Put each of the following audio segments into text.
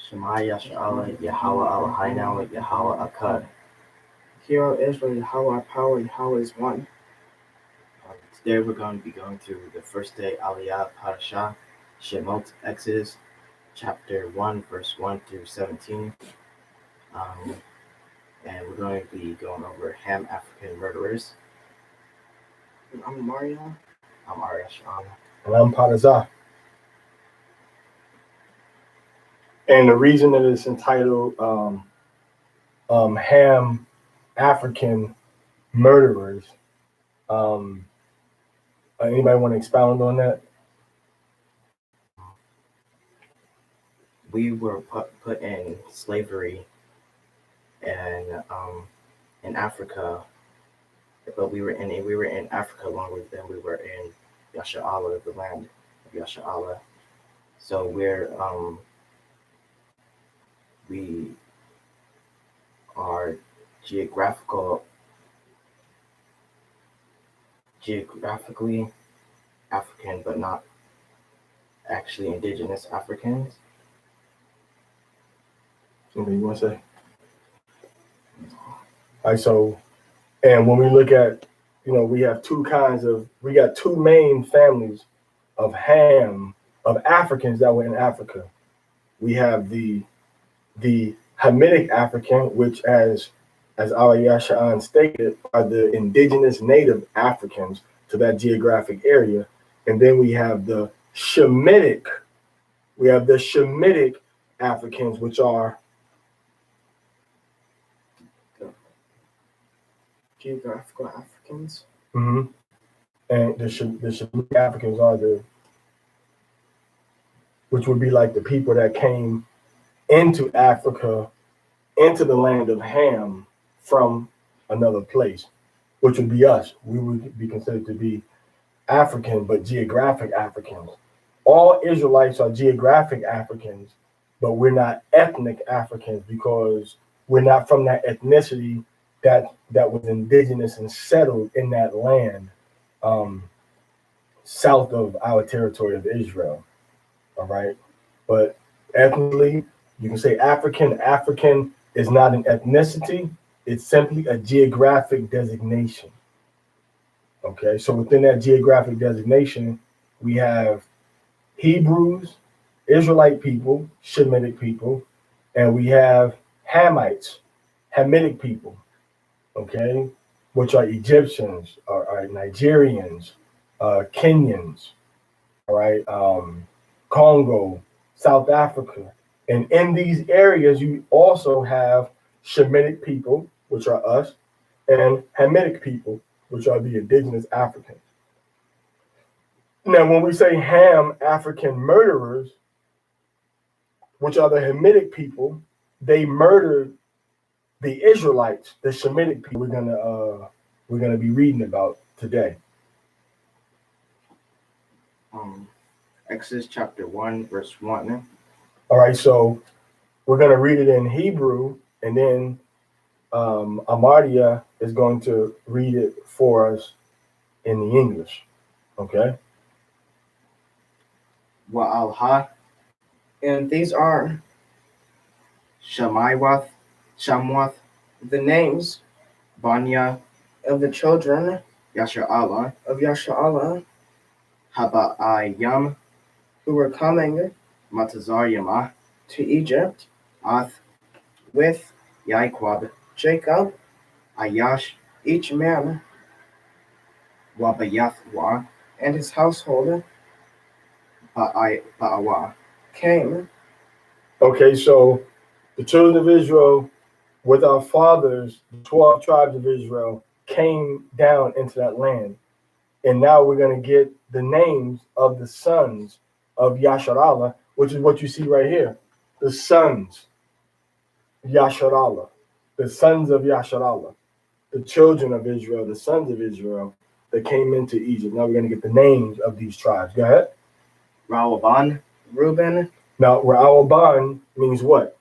Shema Yasha'Allah, Yahweh Eloheinu, Yahweh Akkad. Hear, O Israel, Yahweh our power, Yahweh is one. Today we're going to be going through the first day Aliyah, Parashah, Shemot, Exodus, chapter 1, verse 1 through 17. And we're going to be going over Ham African murderers. I'm Maria. I'm Aliyah. And I'm Parashah. And the reason that it's entitled Ham African Murderers, anybody want to expound on that? We were put in slavery and in Africa, but we were in Africa longer than we were in Yasha'Allah, the land of Yasha'Allah. So we are geographically African, but not actually indigenous Africans. Anything you want to say? All right, so, and when we look at, we got two main families of Africans that were in Africa. We have the Hamitic African, which as Aliyah stated, are the indigenous native Africans to that geographic area. And then we have the Shemitic Africans, which are Geographical Africans. And the Shemitic Africans are which would be like the people that came into Africa, into the land of Ham from another place, which would be us. We would be considered to be African, but geographic Africans. All Israelites are geographic Africans, but we're not ethnic Africans because we're not from that ethnicity that was indigenous and settled in that land south of our territory of Israel. All right. But ethnically, you can say African. African is not an ethnicity. It's simply a geographic designation. Okay. So within that geographic designation, we have Hebrews, Israelite people, Shemitic people, and we have Hamites, Hamitic people, okay, which are Egyptians, are Nigerians, Kenyans, all right, Congo, South Africa. And in these areas, you also have Shemitic people, which are us, and Hamitic people, which are the indigenous Africans. Now, when we say Ham African murderers, which are the Hamitic people, they murdered the Israelites, the Shemitic people we're gonna be reading about today. Exodus chapter 1, verse 1. All right, so we're gonna read it in Hebrew, and then Amadia is going to read it for us in the English. Okay. Wa'alha. And these are Shamwath, the names Banya, of the children Yasha'Allah, of Yasha'Allah, Haba'ayam, who were coming Matazar Yamah, to Egypt Ath, with Yaikwab, Jacob, Ayash, each man Wabayathwa, and his household Ba'awa. came. Okay, so the children of Israel, with our fathers, the 12 tribes of Israel, came down into that land. And now we're going to get the names of the sons of Yasharallah, which is what you see right here. The sons of Yasharallah, the sons of Yasharallah, the children of Israel, the sons of Israel that came into Egypt. Now we're going to get the names of these tribes. Go ahead. Rawaban, Reuben. Now, Ra'awaban means what?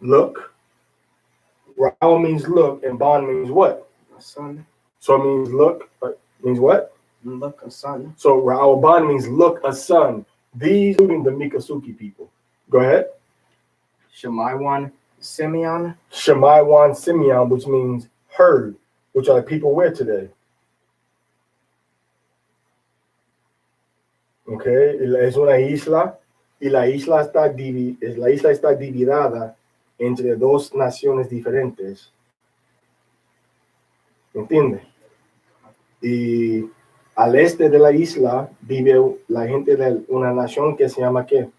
Look. Ra'aw means look, and Ban means what? Son. So it means look, but means what? Look, a son. So Ra'awaban means look a son. These including the Mikasuki people. Go ahead. Shemaiwan, Simeon. Shemaiwan Simeon, which means heard, which are the people where today. Okay, es una isla y la isla está dividida entre dos naciones diferentes. ¿Entiendes? Y al este de la isla vive la gente de una nación que se llama ¿qué?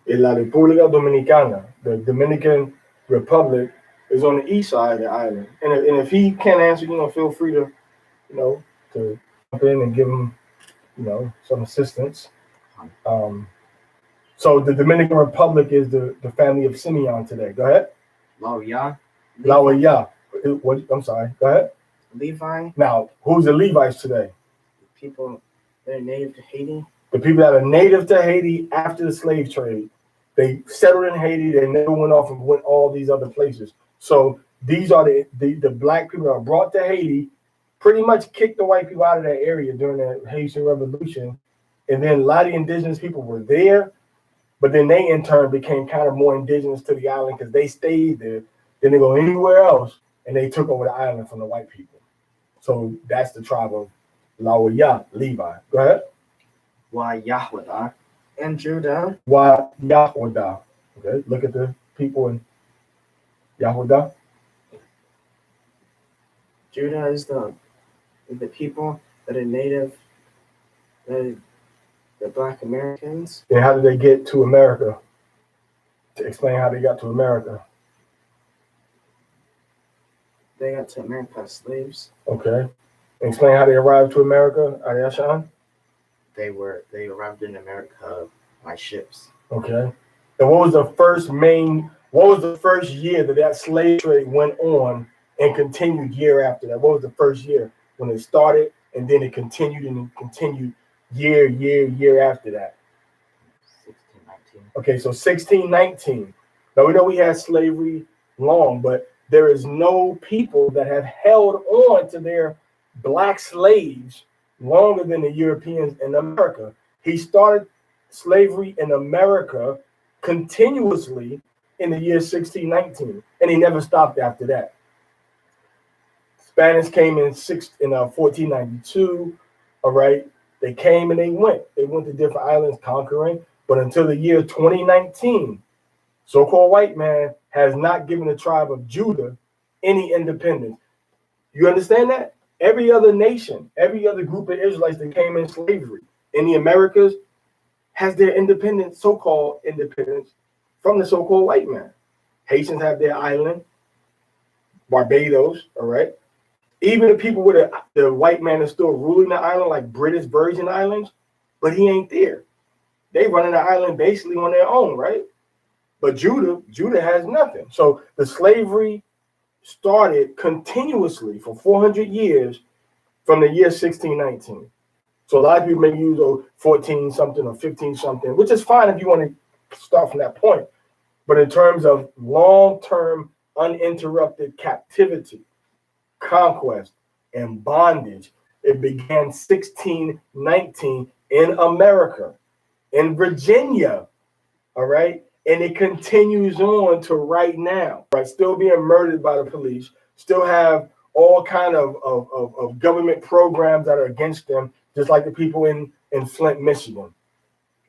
En la República Dominicana. The Dominican Republic is on the east side of the island. And if he can't answer, feel free to, to jump in and give him, some assistance. So the Dominican Republic is the family of Simeon today. Go ahead. Lawaya. What? I'm sorry. Go ahead. Levi. Now, who's the Levites today? People that are native to Haiti. The people that are native to Haiti after the slave trade. They settled in Haiti. They never went off and went all these other places. So these are the black people that are brought to Haiti, pretty much kicked the white people out of that area during the Haitian Revolution. And then a lot of the indigenous people were there, but then they in turn became kind of more indigenous to the island because they stayed there. Then they go anywhere else and they took over the island from the white people. So that's the tribe of Lawaya, Levi. Go ahead. Wa Yahweh, and Judah. Wa Yahudah. Okay, look at the people in Yahudah. Judah is the people that are native, the Black Americans. And how did they get to America? To explain how they got to America. They got to America as slaves. Okay. Explain how they arrived to America, Ayashan. They arrived in America by ships. Okay. And what was the first year that slave trade went on and continued year after that? What was the first year when it started and then it continued and it continued year after that? 1619. Okay, so 1619. Now we know we had slavery long, but there is no people that have held on to their black slaves longer than the Europeans in America. He started slavery in America continuously in the year 1619, and he never stopped after that. Spanish came in 1492. All right, they came and they went. They went to different islands conquering, but until the year 2019, so-called white man has not given the tribe of Judah any independence. You understand that? Every other nation, every other group of Israelites that came in slavery in the Americas has their independence, so-called independence, from the so-called white man. Haitians have their island, Barbados, all right? Even the people with the white man is still ruling the island, like British Virgin Islands, but he ain't there. They running the island basically on their own, right? But Judah has nothing. So the slavery started continuously for 400 years from the year 1619. So a lot of people may use 14 something or 15 something, which is fine if you want to start from that point. But in terms of long-term uninterrupted captivity, conquest, and bondage, it began 1619 in America, in Virginia, all right? And it continues on to right now, right? Still being murdered by the police, still have all kind of government programs that are against them, just like the people in Flint, Michigan,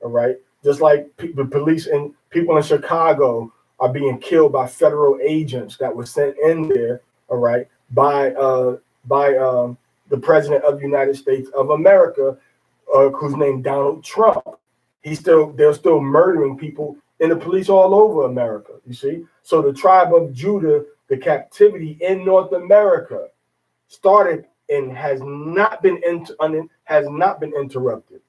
all right? Just like the police and people in Chicago are being killed by federal agents that were sent in there, all right, by the president of the United States of America, who's named Donald Trump. They're still murdering people and the police all over America, you see? So the tribe of Judah, the captivity in North America started and has not been interrupted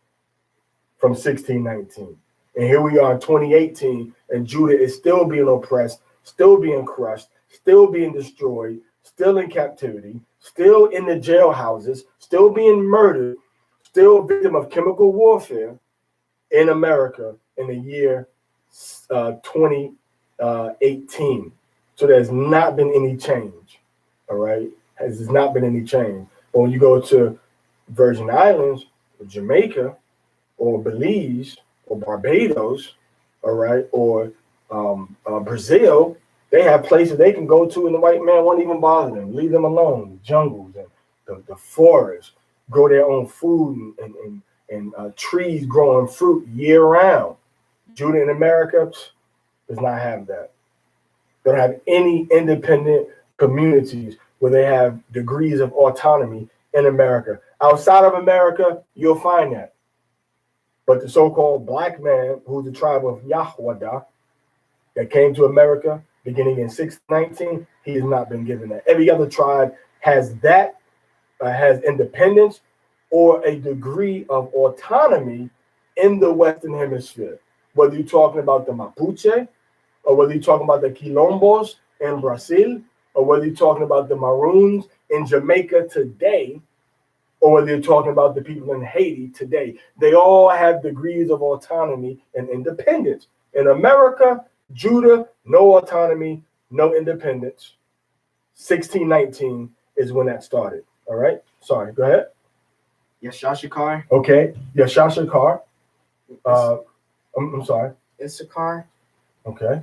from 1619. And here we are in 2018, and Judah is still being oppressed, still being crushed, still being destroyed, still in captivity, still in the jailhouses, still being murdered, still victim of chemical warfare in America in the year 2018. So there's not been any change, all right? There's not been any change. But when you go to Virgin Islands, or Jamaica, or Belize, or Barbados, all right, or Brazil, they have places they can go to, and the white man won't even bother them. Leave them alone. The jungles and the forests, grow their own food and trees growing fruit year round. Judah in America does not have that. They don't have any independent communities where they have degrees of autonomy in America. Outside of America, you'll find that. But the so-called black man, who's the tribe of Yahweh, that came to America beginning in 619, he has not been given that. Every other tribe has that, has independence or a degree of autonomy in the Western Hemisphere. Whether you're talking about the Mapuche, or whether you're talking about the Quilombos in Brazil, or whether you're talking about the Maroons in Jamaica today, or whether you're talking about the people in Haiti today, they all have degrees of autonomy and independence. In America, Judah, no autonomy, no independence. 1619 is when that started. All right? Sorry, go ahead. Yashashikar. Okay, Yashashikar. I'm sorry. Issachar. Okay.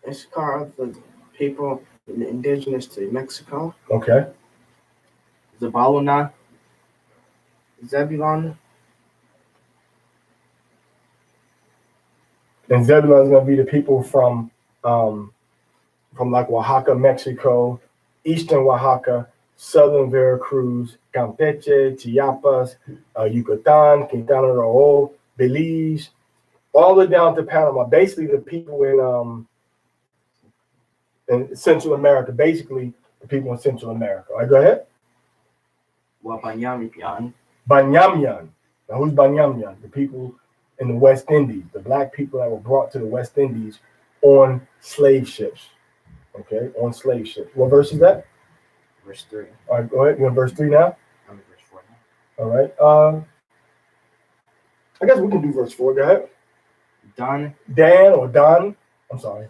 Issachar of the people indigenous to Mexico. Okay. Zabaluna. Zebulon. And Zebulon is going to be the people from like Oaxaca, Mexico, eastern Oaxaca, southern Veracruz, Campeche, Chiapas, Yucatan, Quintana Roo, Belize, all the way down to Panama. Basically, the people in Central America. Basically, the people in Central America. All right, go ahead. Wabanyamyan. Banyamyan. Now, who's Banyamyan? The people in the West Indies, the black people that were brought to the West Indies on slave ships. Okay, on slave ships. What verse is that? Verse 3. All right, go ahead. You're in verse 3 now? I'm in verse 4 now. All right. I guess we can do verse 4. Go ahead. Dan or Don. I'm sorry.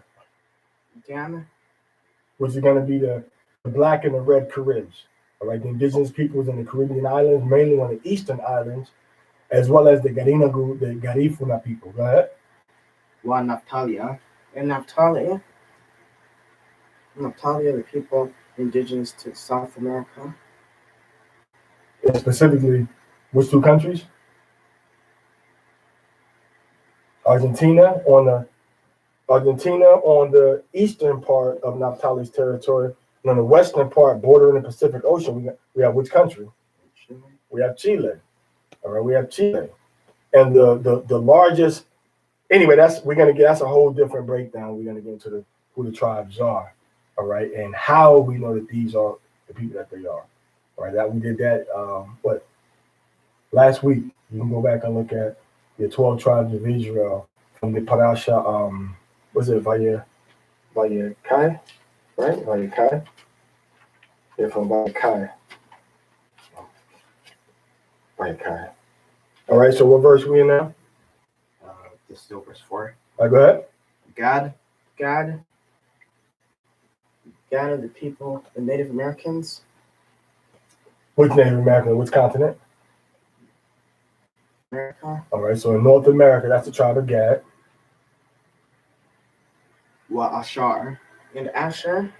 Dan. Which is going to be the black and the red Caribs. All right, the indigenous peoples in the Caribbean islands, mainly on the eastern islands, as well as the Garinagu, the Garifuna people. Go ahead. Naftalia. And Naftalia. Naftalia, the people indigenous to South America. And specifically, which two countries? Argentina on the eastern part of Naphtali's territory, and on the western part, bordering the Pacific Ocean, we have which country? Chile. We have Chile. All right, we have Chile, and the largest. Anyway, that's a whole different breakdown. We're gonna get into who the tribes are, all right, and how we know that these are the people that they are. All right, that we did that last week. You can go back and look at the 12 tribes of Israel from the Parashah. Was it Vayekai? Right, Vayekai. They're from Vayekai. Vayekai. All right. So what verse we in now? This is still verse 4. All right, go ahead. God are the people, the Native Americans. Which Native American? Which continent? America. All right. So in North America, that's the tribe of Gad. Ashar. And Asher.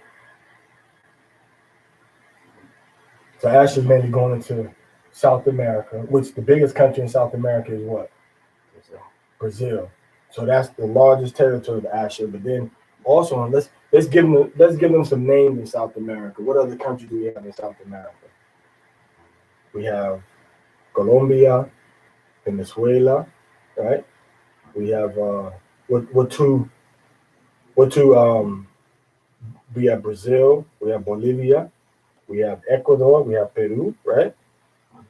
So Asher is mainly going into South America, which the biggest country in South America is what? Brazil. So that's the largest territory of Asher. But then also let's give them some names in South America. What other countries do we have in South America? We have Colombia, Venezuela, right? We have what two we have Brazil, we have Bolivia, we have Ecuador, we have Peru, right?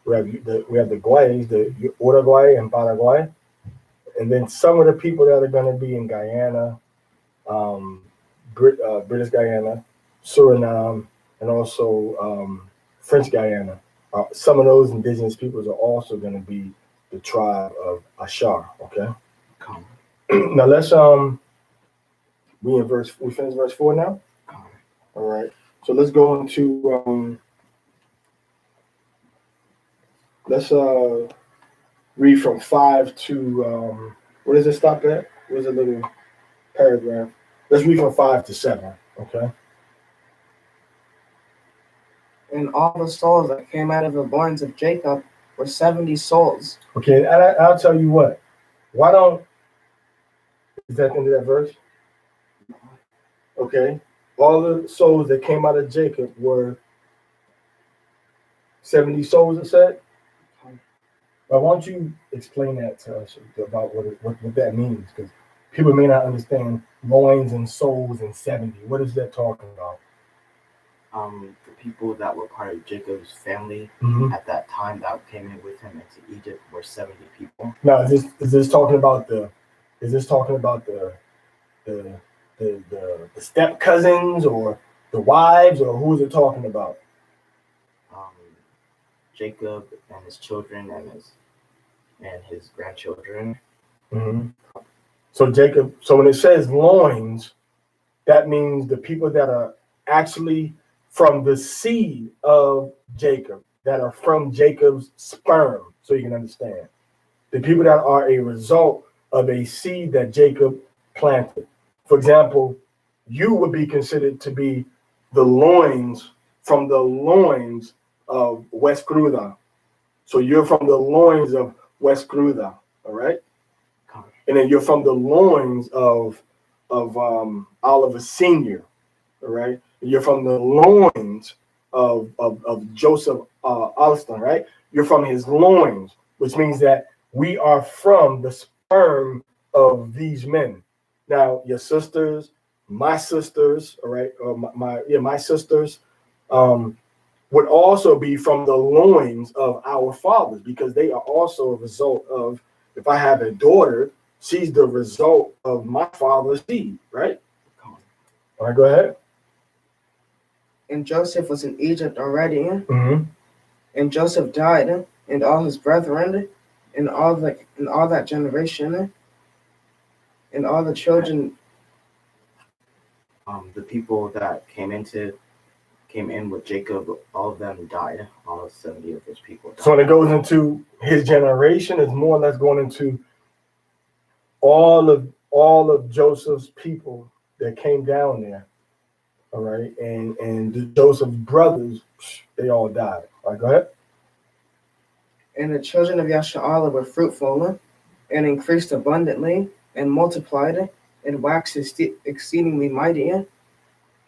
We have the Guays, the Uruguay and Paraguay, and then some of the people that are going to be in Guyana, British Guyana, Suriname, and also French Guyana. Some of those indigenous peoples are also going to be the tribe of Ashar. Okay. Now let's we finished verse 4 now. All right. So let's go into let's read from 5 to what does it stop at? Where's a little paragraph? Let's read from 5 to 7. Okay. And all the souls that came out of the loins of Jacob were 70 souls. Okay, and I'll tell you what. Why don't is that the end of that verse? Okay. All the souls that came out of Jacob were 70 souls, it said? But why don't you explain that to us about what that means? Because people may not understand loins and souls and 70. What is that talking about? The people that were part of Jacob's family at that time that came in with him into Egypt were 70 people. Now, is this talking about the step cousins or the wives, or who is it talking about? Jacob and his children and his grandchildren. Mm-hmm. So Jacob. So when it says loins, that means the people that are actually from the seed of Jacob, that are from Jacob's sperm. So you can understand the people that are a result of a seed that Jacob planted. For example, you would be considered to be the loins from the loins of West Grutha. So you're from the loins of West Grutha, all right? And then you're from the loins of Oliver Sr., all right? And you're from the loins of Joseph Alston, right? You're from his loins, which means that we are from the sperm of these men. Now, your sisters, my sisters, all right, or my sisters, would also be from the loins of our fathers, because they are also a result of, if I have a daughter, she's the result of my father's seed, right? All right, go ahead. And Joseph was in Egypt already, Mm-hmm. and Joseph died, and all his brethren, and all that generation, and all the children. The people that came in with Jacob, all of them died. All 70 of his people died. So when it goes into his generation, it's more or less going into all of Joseph's people that came down there. All right, and Joseph's brothers, they all died. All right, go ahead. And the children of Yasha'Allah were fruitful, and increased abundantly, and multiplied, and waxed exceedingly mighty. All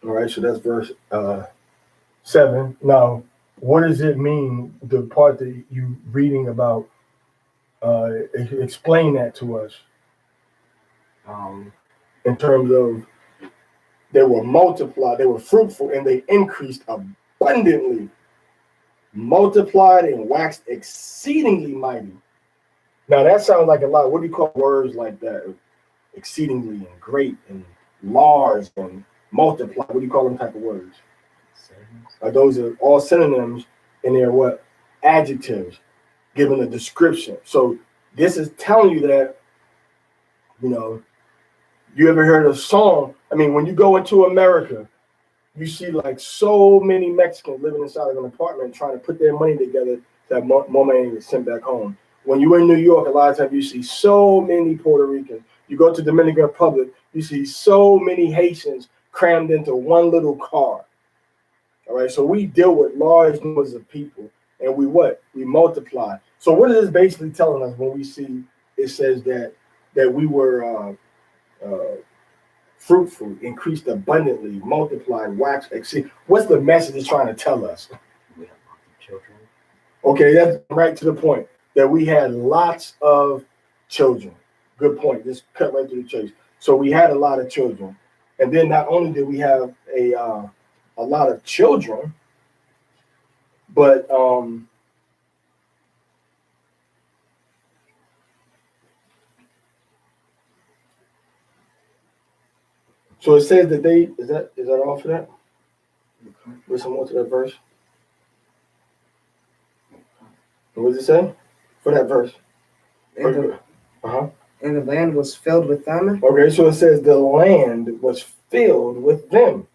right, so that's verse 7. Now, what does it mean, the part that you reading about? Explain that to us. In terms of they were multiplied, they were fruitful, and they increased abundantly, multiplied and waxed exceedingly mighty. Now that sounds like a lot. What do you call words like that? Exceedingly and great and large and multiply. What do you call them type of words? Those are all synonyms, and they're what? Adjectives, giving a description. So this is telling you that, you ever heard a song? I mean, when you go into America, you see like so many Mexicans living inside of an apartment trying to put their money together to have more money to send back home. When you're in New York, a lot of times you see so many Puerto Ricans. You go to Dominican Republic, you see so many Haitians crammed into one little car. All right, so we deal with large numbers of people, and we multiply. So what is this basically telling us when we see it says that we were fruitful, increased abundantly, multiplied, waxed, exceed? What's the message it's trying to tell us? We have lots of children. Okay, that's right to the point, that we had lots of children. Good point. Just cut right through the chase. So we had a lot of children, and then not only did we have a lot of children, but so it says that they is that all for that? Listen more to that verse. What does it say for that verse? And the land was filled with them. Okay, so it says the land was filled with them.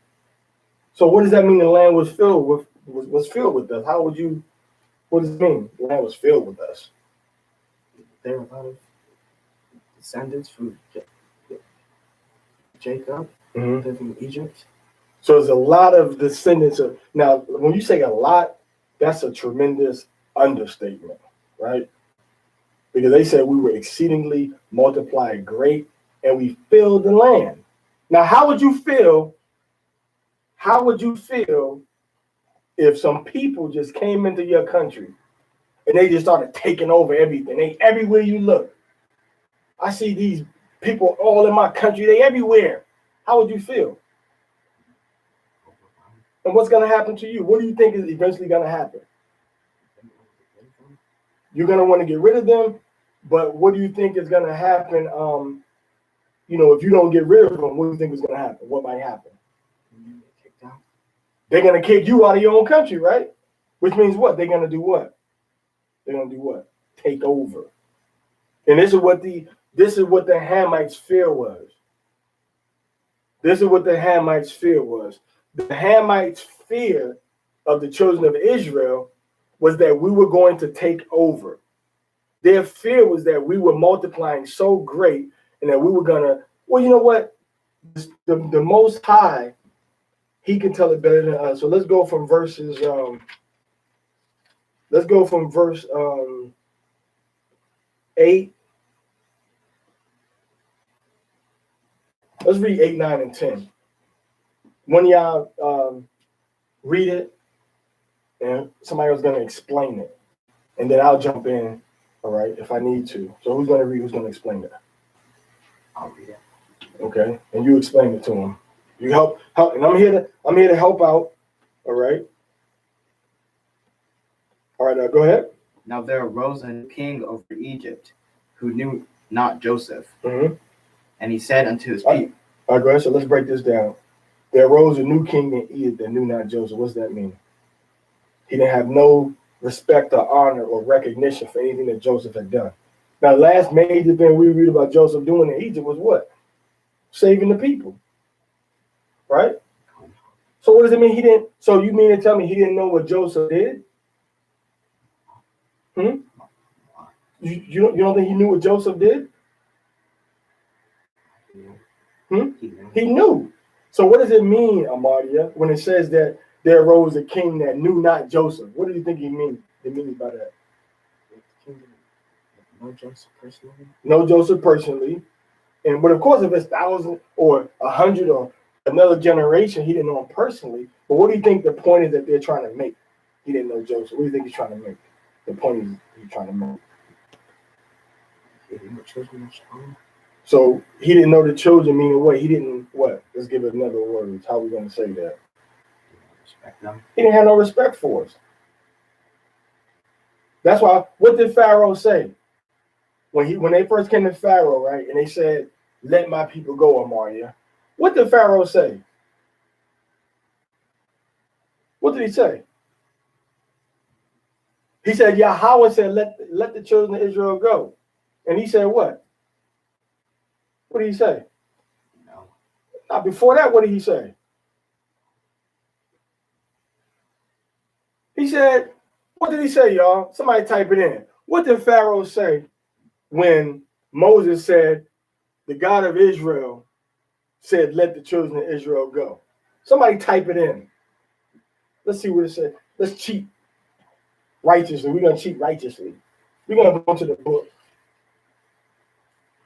So what does that mean? The land was filled with was filled with us. How would you? What does it mean? The land was filled with us. There are a lot of descendants from Jacob Mm-hmm. living in Egypt. So there's a lot of descendants of. Now, when you say a lot, that's a tremendous understatement, right? Because they said we were exceedingly multiplied great and we filled the land. Now, how would you feel? How would you feel if some people just came into your country and they just started taking over everything? They everywhere you look. I see these people all in my country, they everywhere. How would you feel? And what's going to happen to you? What do you think is eventually going to happen? You're going to want to get rid of them, but what do you think is going to happen? If you don't get rid of them, what do you think is going to happen? What might happen? They're going to kick you out of your own country, right? Which means what? They're going to do what? They're going to do what? Take over. And this is what the Hamites' fear was. This is what the Hamites' fear was. The Hamites' fear of the children of Israel was that we were going to take over. Their fear was that we were multiplying so great and that we were going to, well, you know what? The Most High, he can tell it better than us. So let's go from verse 8. Let's read 8, 9, and 10. One of y'all read it, and somebody else going to explain it. And then I'll jump in, all right, if I need to. So who's going to read? Who's going to explain it? I'll read it. Okay, and you explain it to him. You help, and I'm here to help out. All right. All right, go ahead. Now there arose a king over Egypt, who knew not Joseph, Mm-hmm. and he said unto his people. All right, go ahead. So let's break this down. There arose a new king in Egypt that knew not Joseph. What's that mean? He didn't have no respect or honor or recognition for anything that Joseph had done. Now, the last major thing we read about Joseph doing in Egypt was what? Saving the people. Right? So what does it mean he didn't? So you mean to tell me he didn't know what Joseph did? You don't think he knew what Joseph did? He knew. So what does it mean, Amadia, when it says that there arose a king that knew not Joseph? What do you think it means by that? No Joseph personally. No Joseph personally. But of course, if it's 1,000 or 100 or another generation, he didn't know him personally. But what do you think the point is that they're trying to make? He didn't know Joseph. What do you think he's trying to make? The point he's trying to make. So he didn't know the children, meaning what? He didn't what? Let's give it another word. How are we going to say that? Respect them. He didn't have no respect for us. That's why, what did Pharaoh say? When they first came to Pharaoh, right, and they said, let my people go, Amaria. What did Pharaoh say? What did he say? He said, Yahweh said, let the children of Israel go. And he said what? What did he say? No. Now, before that, what did he say? He said, what did he say, y'all? Somebody type it in. What did Pharaoh say when Moses said, the God of Israel said, let the children of Israel go? Somebody type it in. Let's see what it said. Let's cheat righteously. We're going to cheat righteously. We're going to go into the book.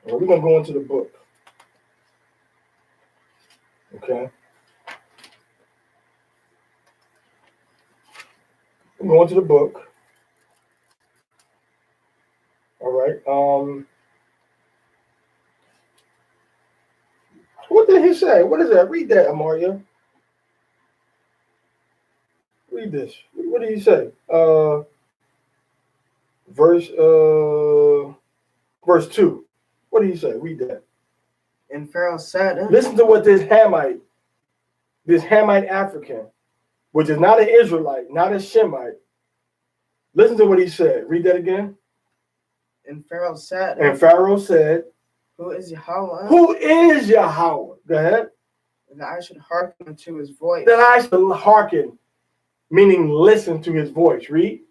We're going to go into the book. Okay. I'm going to the book. All right. What did he say? What is that? Read that, Amaria. Read this. What did he say? Verse 2. What did he say? Read that. And Pharaoh said, Listen to what this Hamite African, which is not an Israelite, not a Shemite. Listen to what he said. Read that again. And Pharaoh said, And Pharaoh said, Who is Yahweh? Who is Yahweh? Go ahead. that I should hearken unto his voice, That I should hearken, meaning listen to his voice. Read.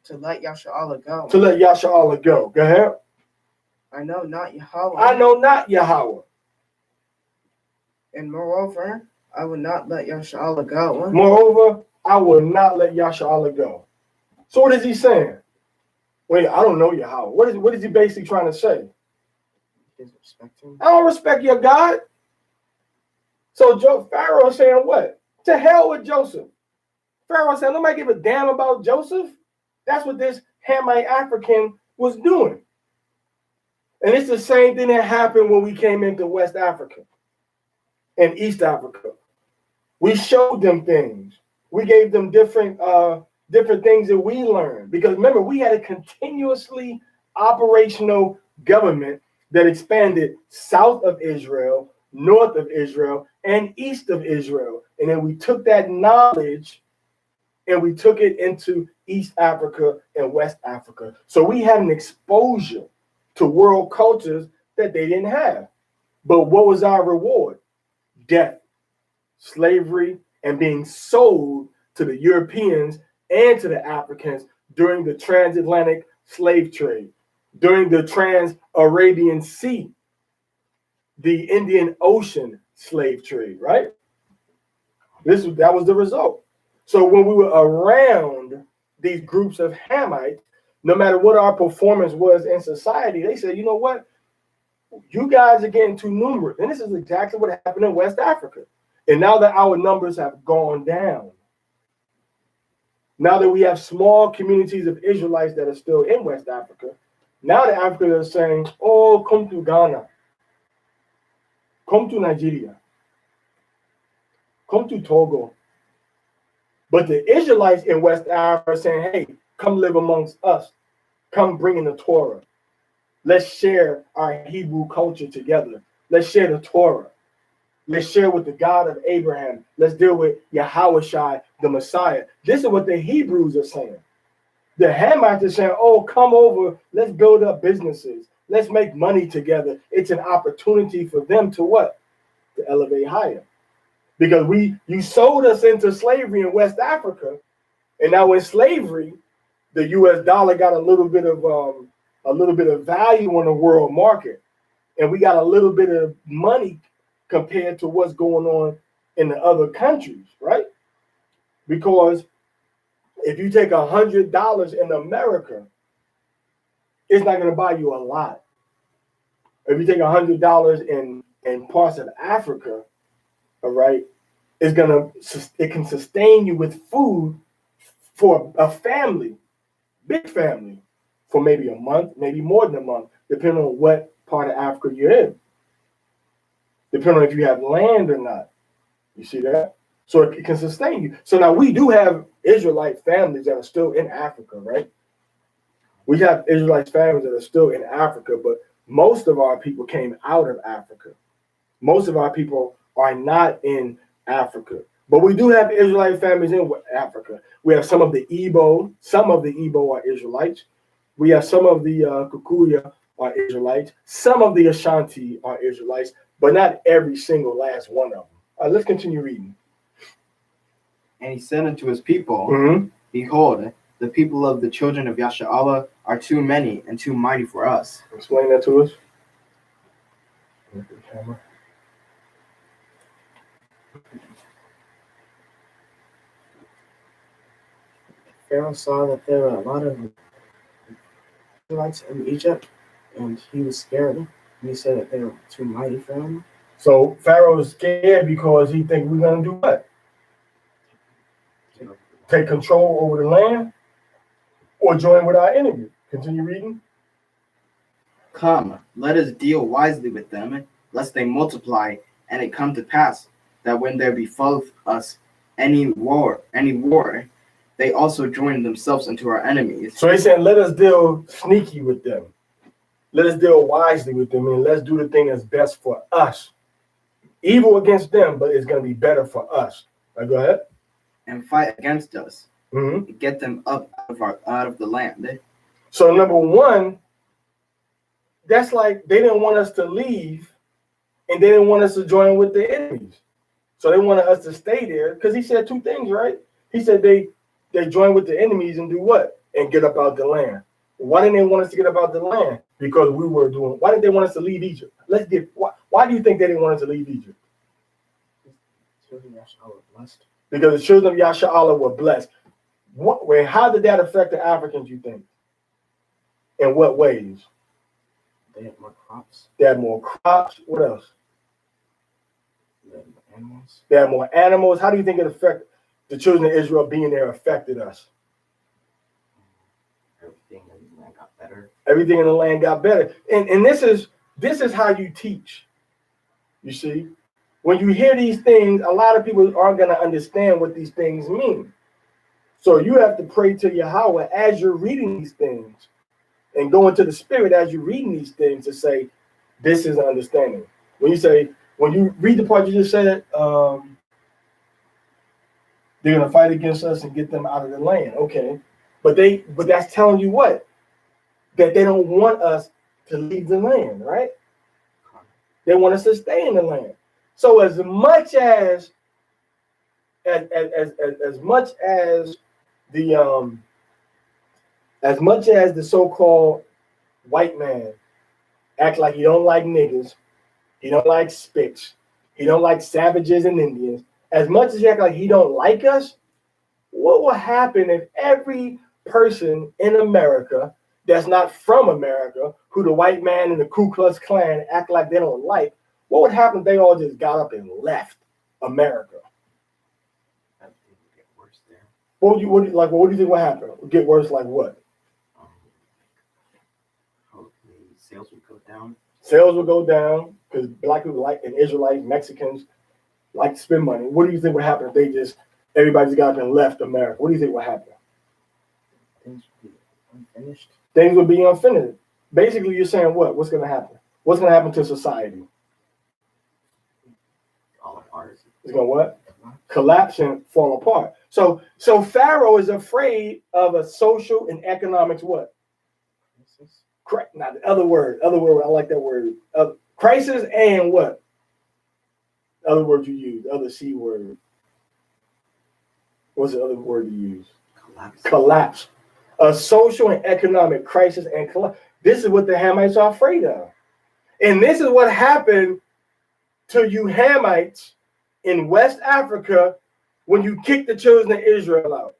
to let Yasha'Allah go. To let Yasha'Allah go. Go ahead. I know not Yahweh. I know not Yahweh. And moreover, I will not let Yasha'Allah go. Moreover, I will not let Yasha'Allah go. So what is he saying? Wait, I don't know Yahweh. What is he basically trying to say? Is respecting. I don't respect your God. So Pharaoh is saying what? To hell with Joseph. Pharaoh said, nobody give a damn about Joseph. That's what this Hamite African was doing. And it's the same thing that happened when we came into West Africa and East Africa. We showed them things. We gave them different things that we learned. Because remember, we had a continuously operational government that expanded south of Israel, north of Israel, and east of Israel. And then we took that knowledge and we took it into East Africa and West Africa. So we had an exposure to world cultures that they didn't have. But what was our reward? Death, slavery, and being sold to the Europeans and to the Africans during the transatlantic slave trade, during the Trans-Arabian Sea, the Indian Ocean slave trade, right? That was the result. So when we were around these groups of Hamites, no matter what our performance was in society, they said, you know what? You guys are getting too numerous. And this is exactly what happened in West Africa. And now that our numbers have gone down, now that we have small communities of Israelites that are still in West Africa, now the Africans are saying, oh, come to Ghana, come to Nigeria, come to Togo. But the Israelites in West Africa are saying, hey, come live amongst us. Come bring in the Torah. Let's share our Hebrew culture together. Let's share the Torah. Let's share with the God of Abraham. Let's deal with Yahushua, the Messiah. This is what the Hebrews are saying. The Hamites are saying, oh, come over. Let's build up businesses. Let's make money together. It's an opportunity for them to what? To elevate higher. Because you sold us into slavery in West Africa. And now in slavery, the US dollar got a little bit of value on the world market. And we got a little bit of money compared to what's going on in the other countries, right? Because if you take $100 in America, it's not going to buy you a lot. If you take $100 in parts of Africa, all right, it can sustain you with food for a family, big family, for maybe a month, maybe more than a month, depending on what part of Africa you're in. Depending on if you have land or not. You see that? So it can sustain you. So now we do have Israelite families that are still in Africa, right? We have Israelite families that are still in Africa, but most of our people came out of Africa. Most of our people are not in Africa. But we do have Israelite families in Africa. We have some of the Igbo. Some of the Igbo are Israelites. We have some of the Kikuyu are Israelites. Some of the Ashanti are Israelites, but not every single last one of them. Let's continue reading. And he said unto his people, Behold, the people of the children of Yasha'Allah are too many and too mighty for us. Explain that to us. Pharaoh saw that there were a lot of Israelites in Egypt, and he was scared. And he said that they were too mighty for him. So Pharaoh is scared because he thinks we're going to do what? Take control over the land or join with our enemy. Continue reading. Come, let us deal wisely with them, lest they multiply, and it come to pass that when there befalleth us any war, they also join themselves unto our enemies. So he's saying, let us deal sneaky with them. Let us deal wisely with them, and let's do the thing that's best for us. Evil against them, but it's going to be better for us. Right, go ahead. And fight against us. Get them up out of the land. So number one, that's like they didn't want us to leave, and they didn't want us to join with the enemies. So they wanted us to stay there because he said two things, right? He said they join with the enemies and do what? And get up out the land. Why didn't they want us to get up out the land? Because we were doing. Why didn't they want us to leave Egypt? Why do you think they didn't want us to leave Egypt? Children of Yasha were blessed. Because the children of Yasha'Allah were blessed. How did that affect the Africans, you think? In what ways? They had more crops. They had more crops. What else? They had more animals. They had more animals. How do you think it affected the children of Israel being there affected us? Everything in the land got better. Everything in the land got better. And this is how you teach. You see? When you hear these things, a lot of people aren't going to understand what these things mean. So you have to pray to Yahweh as you're reading these things and go into the spirit as you're reading these things to say, this is understanding. When you read the part you just said, they're going to fight against us and get them out of the land. Okay. But that's telling you what? That they don't want us to leave the land, right? They want us to stay in the land. So as much as the so-called white man act like he don't like niggas, he don't like spics, he don't like savages and Indians, as much as he act like he don't like us, what will happen if every person in America that's not from America, who the white man and the Ku Klux Klan act like they don't like, what would happen if they all just got up and left America? Everything would get worse there. What do you think would happen? Would get worse like what? Hopefully sales would go down. Sales would go down because black people like, and Israelites, Mexicans like to spend money. What do you think would happen if everybody just got up and left America? What do you think would happen? Things would be unfinished. Things would be unfinished. Basically, you're saying what? What's going to happen? What's going to happen to society? All apart. It's going to what? Collapse and fall apart. So Pharaoh is afraid of a social and economics what? Correct. Now the other word, I like that word. Crisis and what? Other word you use, other C word. What's the other word you use? Collapse. A social and economic crisis and collapse. This is what the Hamites are afraid of. And this is what happened to you Hamites in West Africa when you kicked the children of Israel out.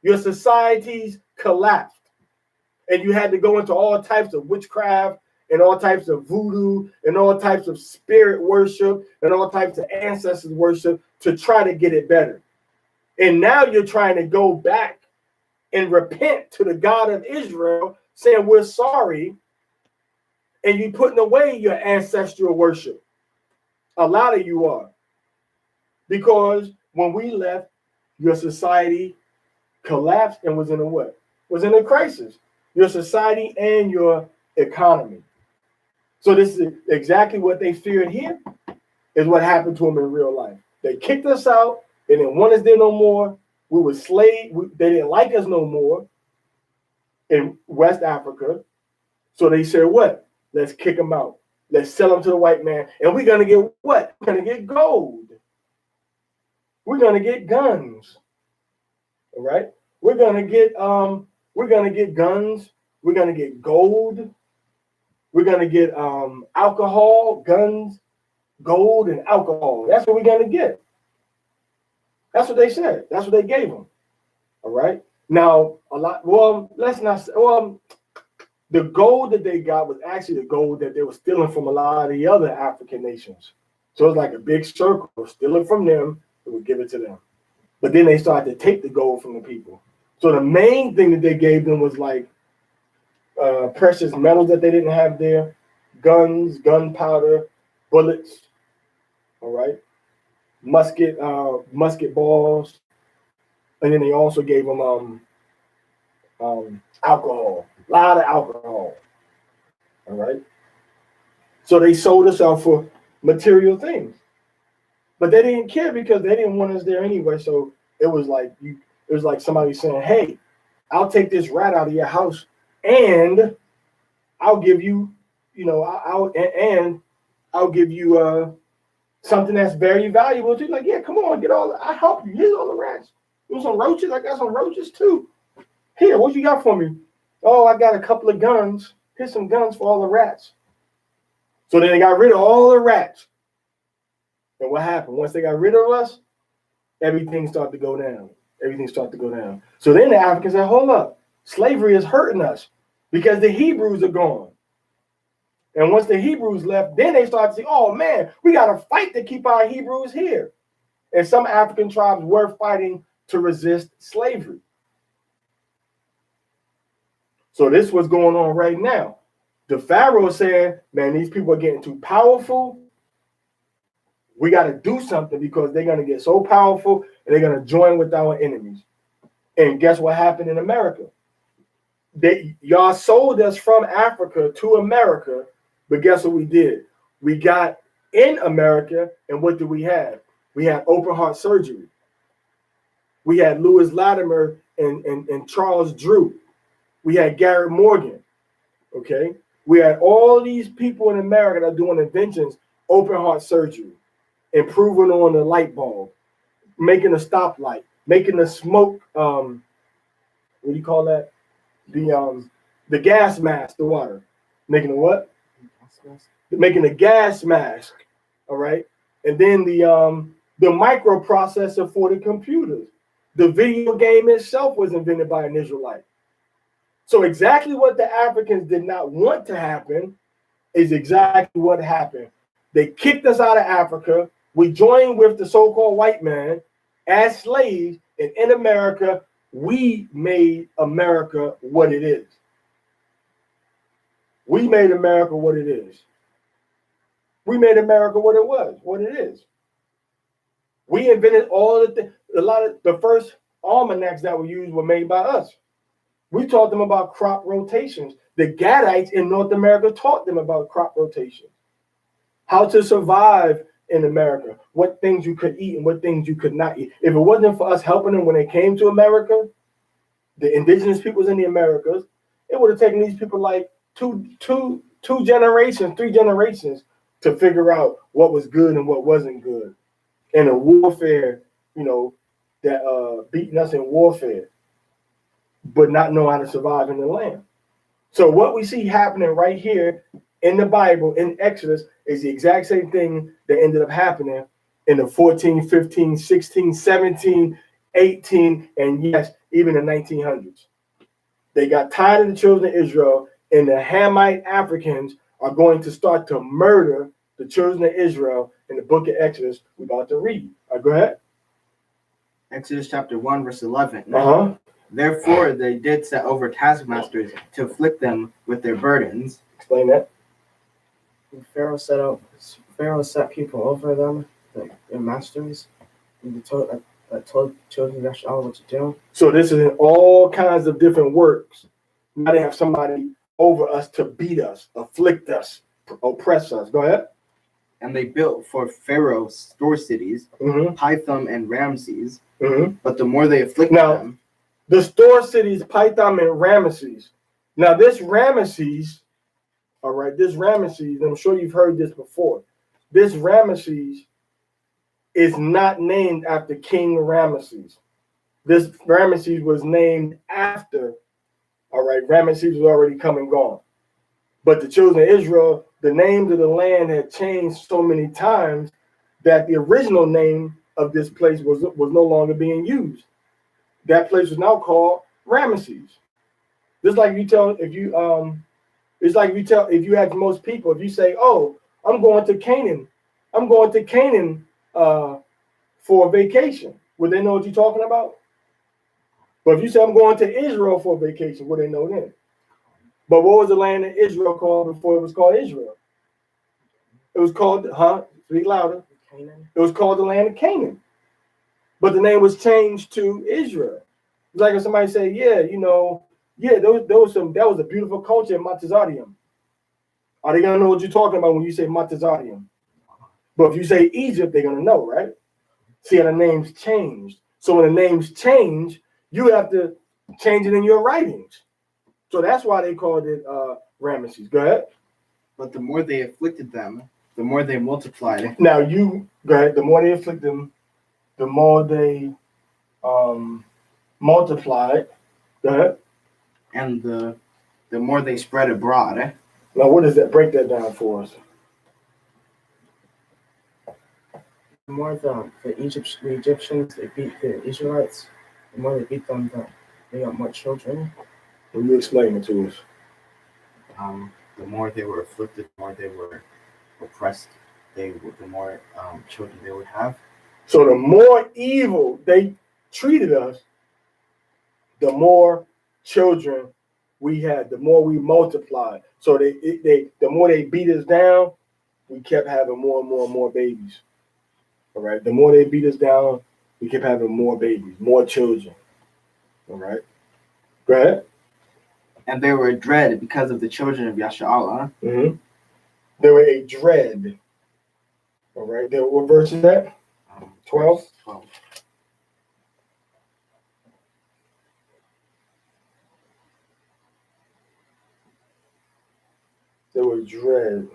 Your societies collapsed. And you had to go into all types of witchcraft and all types of voodoo and all types of spirit worship and all types of ancestors worship to try to get it better. And now you're trying to go back and repent to the God of Israel, saying we're sorry, and you're putting away your ancestral worship. A lot of you are. Because when we left, your society collapsed and was in a what? Was in a crisis. Your society and your economy. So this is exactly what they feared here, is what happened to them in real life. They kicked us out. They didn't want us there no more. We were slaves. They didn't like us no more in West Africa. So they said, what? Let's kick them out. Let's sell them to the white man. And we're going to get what? We're going to get gold. We're going to get guns. All right? We're going to get guns. We're going to get gold. We're going to get alcohol, guns, gold, and alcohol. That's what we're going to get. That's what they said. That's what they gave them. All right. Now, the gold that they got was actually the gold that they were stealing from a lot of the other African nations. So it was like a big circle, stealing from them, they would give it to them. But then they started to take the gold from the people. So the main thing that they gave them was like precious metals that they didn't have there, guns, gunpowder, bullets, all right, musket balls, and then they also gave them alcohol, a lot of alcohol, all right. So they sold us out for material things, but they didn't care because they didn't want us there anyway. So it was like somebody saying, "Hey, I'll take this rat out of your house, and I'll give you, I'll give you something that's very valuable to you. Like, yeah, come on, get all. I help you. Here's all the rats. You want some roaches? I got some roaches too. Here, what you got for me? Oh, I got a couple of guns. Here's some guns for all the rats. So then they got rid of all the rats. And what happened? Once they got rid of us, everything started to go down. Everything started to go down. So then the Africans said, hold up. Slavery is hurting us because the Hebrews are gone. And once the Hebrews left, then they started to say, oh, man, we got to fight to keep our Hebrews here. And some African tribes were fighting to resist slavery. So this is what's going on right now. The Pharaoh said, man, these people are getting too powerful. We got to do something because they're going to get so powerful and they're going to join with our enemies. And guess what happened in America? Y'all sold us from Africa to America, but guess what we did? We got in America, and what did we have? We had open heart surgery. We had Lewis Latimer and Charles Drew. We had Garrett Morgan, okay? We had all these people in America that are doing inventions, open heart surgery, improving on the light bulb, making a stoplight, making the smoke, what do you call that? The gas mask, the water. Making a what? Making a gas mask, all right? And then the microprocessor for the computers. The video game itself was invented by an Israelite. So exactly what the Africans did not want to happen is exactly what happened. They kicked us out of Africa. We joined with the so-called white man as slaves, and in America, we made America what it is. We made America what it is. We made America what it was, what it is. We invented all the things. A lot of the first almanacs that were used were made by us. We taught them about crop rotations. The Gadites in North America taught them about crop rotations, how to survive in America, what things you could eat and what things you could not eat. If it wasn't for us helping them when they came to America, the indigenous peoples in the Americas, it would have taken these people like two generations, 3 generations to figure out what was good and what wasn't good. And the warfare, that beating us in warfare, but not know how to survive in the land. So what we see happening right here in the Bible, in Exodus, is the exact same thing that ended up happening in the 14, 15, 16, 17, 18, and yes, even the 1900s. They got tired of the children of Israel, and the Hamite Africans are going to start to murder the children of Israel in the book of Exodus we're about to read. Go ahead. Exodus chapter 1, verse 11. Uh-huh. Therefore, they did set over taskmasters to afflict them with their burdens. Explain that. Pharaoh set people over them, like their masters, and told children of Israel what to do. So this is in all kinds of different works. Now they have somebody over us to beat us, afflict us, oppress us. Go ahead. And they built for Pharaoh store cities, Pithom and Ramses. But the more they afflicted them, the store cities, Pithom and Ramesses. Now this Ramesses, all right, this Ramesses, I'm sure you've heard this before. This Ramesses is not named after King Ramesses. This Ramesses was named after, all right, Ramesses was already come and gone. But the children of Israel, the names of the land had changed so many times that the original name of this place was no longer being used. That place is now called Ramesses. Just like if you ask most people, if you say, "Oh, I'm going to Canaan for a vacation," would they know what you're talking about? But if you say, "I'm going to Israel for a vacation," would they know then? But what was the land of Israel called before it was called Israel? It was called, speak louder. Canaan. It was called the land of Canaan. But the name was changed to Israel. It's like if somebody say, there was a beautiful culture in Matazadium. Are they gonna know what you're talking about when you say Matazadium? But if you say Egypt, they're gonna know, right? See how the names changed. So when the names change, you have to change it in your writings. So that's why they called it Ramesses. Go ahead. But the more they afflicted them, the more they multiplied. Now you go ahead. The more they afflict them, the more they multiplied. Go ahead. And the more they spread abroad. Now what does that? Break that down for us. The more the Egyptians they beat the Israelites, the more they beat them, they got more children. Will you explain it to us? The more they were afflicted, the more they were oppressed, the more children they would have. So the more evil they treated us, the more children we had, the more we multiplied. So the more they beat us down, we kept having more and more and more babies. All right. The more they beat us down, we kept having more babies, more children. All right. Go ahead. And they were dread because of the children of Yasha'Allah. Mm-hmm. They were a dread. All right. What verse is that? 12. 12. They were dread.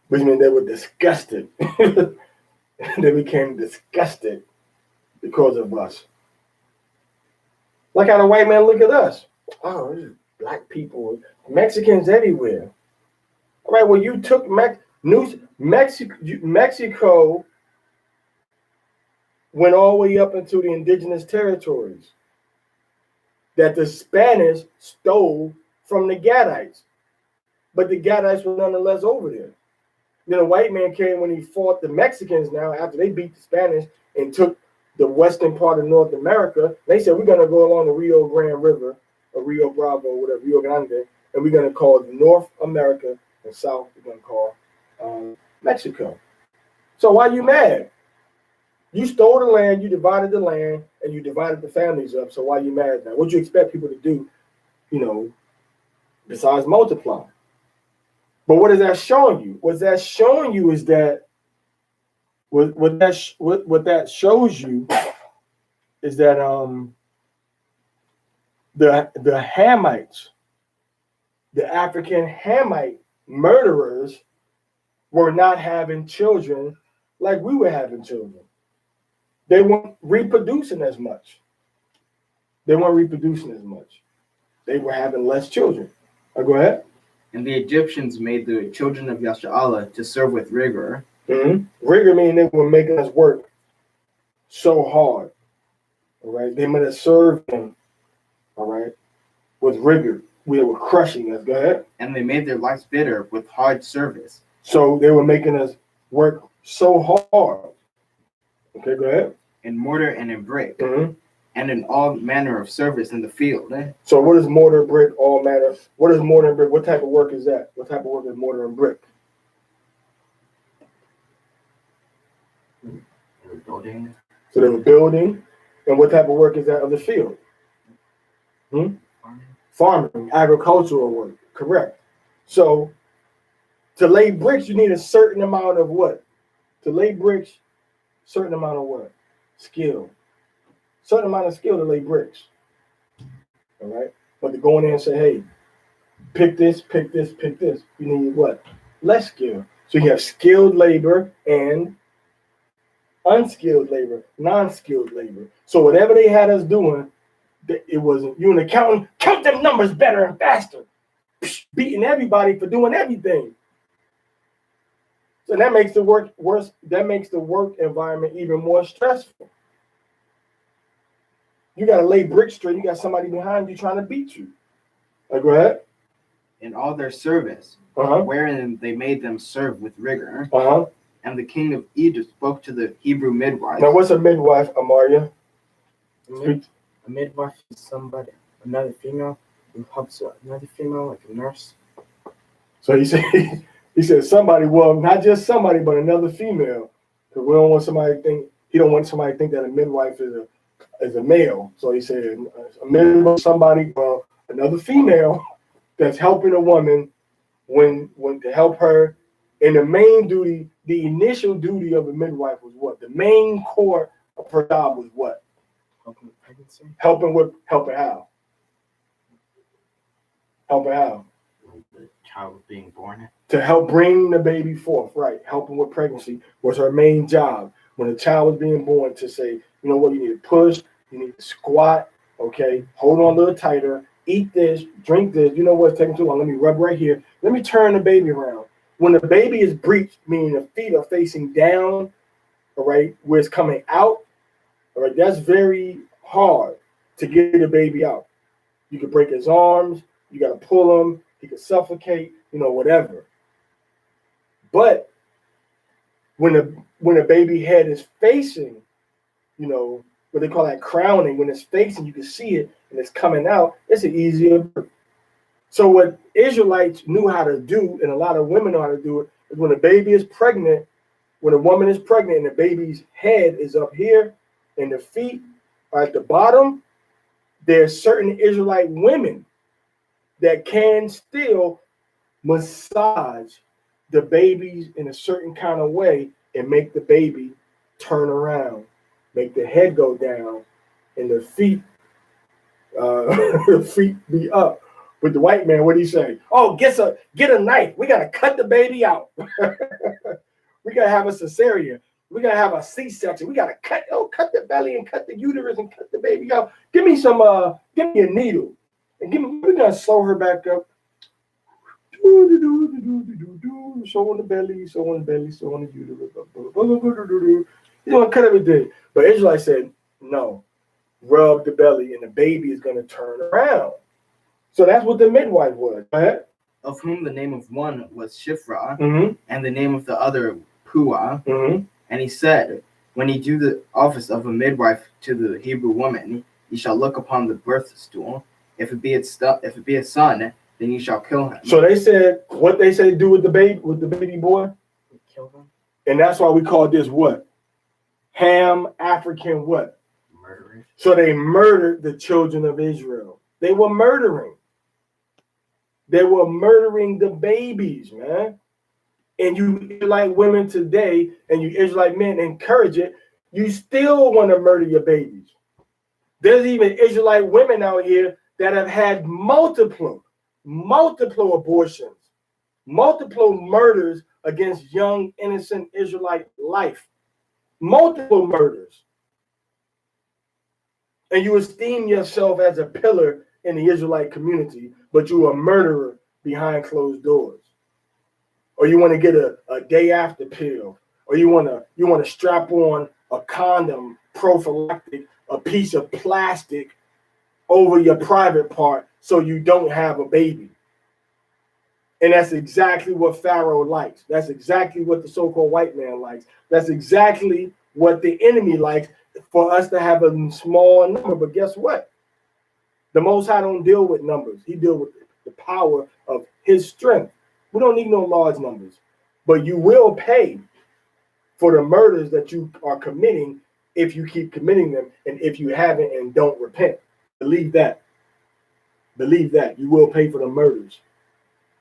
Which means they were disgusted. They became disgusted because of us. Like how the white man look at us. Oh, this is black people, Mexicans everywhere. All right, well, you took Mexico went all the way up into the indigenous territories that the Spanish stole from the Gadites. But the Gadites were nonetheless over there. Then a white man came when he fought the Mexicans now after they beat the Spanish and took the western part of North America. They said, we're going to go along the Rio Grande River, or Rio Bravo, whatever, Rio Grande, and we're going to call it North America, and South we're going to call Mexico. So why are you mad? You stole the land, you divided the land, and you divided the families up. So why are you mad now? What do you expect people to do, besides multiply? But what is that showing you? What that's showing you is that what that shows you is that the Hamites, the African Hamite murderers, were not having children like we were having children. They weren't reproducing as much. They were having less children. Go ahead. And the Egyptians made the children of Yasha'Allah to serve with rigor. Mm-hmm. Rigor meaning they were making us work so hard. All right. They might have served them, all right, with rigor. We were crushing us. Go ahead. And they made their lives bitter with hard service. So they were making us work so hard. Okay, go ahead. In mortar and in brick. Mm-hmm. And in all manner of service in the field. So what is mortar, brick, all manner? What is mortar and brick? What type of work is that? What type of work is mortar and brick? They were building. So they were building. And what type of work is that of the field? Farming, agricultural work. Correct. So to lay bricks, you need a certain amount of what? To lay bricks, certain amount of what? Skill. Certain amount of skill to lay bricks. All right. But to go in there and say, hey, pick this, pick this, pick this. You need what? Less skill. So you have skilled labor and unskilled labor, non-skilled labor. So whatever they had us doing, it wasn't you an accountant, count them numbers better and faster. Beating everybody for doing everything. So that makes the work worse. That makes the work environment even more stressful. You got to lay bricks straight. You got somebody behind you trying to beat you. Go ahead. In all their service, wherein they made them serve with rigor. And the king of Egypt spoke to the Hebrew midwife. Now, what's a midwife, Amaria? A midwife is another female who helps another female, like a nurse. So he said somebody, well, not just somebody, but another female. Because we don't want somebody to think, he don't want somebody to think that a midwife is a male. So he said a midwife, somebody, well, another female that's helping a woman when to help her. And the main duty, the initial duty of a midwife was what? The main core of her job was what? Helping with pregnancy. Helping how? Helping how? The child was being born. To help bring the baby forth, right? Helping with pregnancy was her main job. When a child was being born, to say, you know what, you need to push, you need to squat, okay, hold on a little tighter, eat this, drink this. You know what's taking too long? Let me rub right here. Let me turn the baby around. When the baby is breached, meaning the feet are facing down, all right, where it's coming out, all right, that's very hard to get the baby out. You could break his arms, you got to pull him, he could suffocate, you know, whatever. But when the baby head is facing, you know, what they call that crowning, when it's facing, you can see it and it's coming out, it's an easier birth. So what Israelites knew how to do, and a lot of women know how to do it, is when a baby is pregnant, when a woman is pregnant and the baby's head is up here and the feet are at the bottom, there's certain Israelite women that can still massage the babies in a certain kind of way and make the baby turn around, make the head go down, and the feet be up. With the white man, what do you say? Oh, get a knife. We gotta cut the baby out. We gotta have a cesarean. We gotta have a C-section. We gotta cut the belly and cut the uterus and cut the baby out. Give me a needle and we're gonna sew her back up. So on the belly, so on the belly, so on the uterus. You want to cut everything. But Israel said, no, rub the belly and the baby is going to turn around. So that's what the midwife was. Right? Of whom the name of one was Shifra, Mm-hmm. and the name of the other Puah. Mm-hmm. And he said, when he do the office of a midwife to the Hebrew woman, he shall look upon the birth stool. If it be a son, then you shall kill him. So they said what they say do with the baby boy. Kill him. And that's why we call this what? Ham African what? Murderers. So they murdered the children of Israel. They were murdering. They were murdering the babies, man. And you Israelite women today and you Israelite men encourage it, you still want to murder your babies. There's even Israelite women out here that have had multiple abortions, multiple murders against young, innocent Israelite life, multiple murders. And you esteem yourself as a pillar in the Israelite community, but you're a murderer behind closed doors. Or you want to get a day after pill, or you want to strap on a condom prophylactic, a piece of plastic over your private part so you don't have a baby. And that's exactly what Pharaoh likes. That's exactly what the so-called white man likes. That's exactly what the enemy likes, for us to have a small number. But guess what? The Most High don't deal with numbers. He deals with the power of his strength. We don't need no large numbers. But you will pay for the murders that you are committing if you keep committing them, and if you haven't and don't repent. Believe that. Believe that. You will pay for the murders.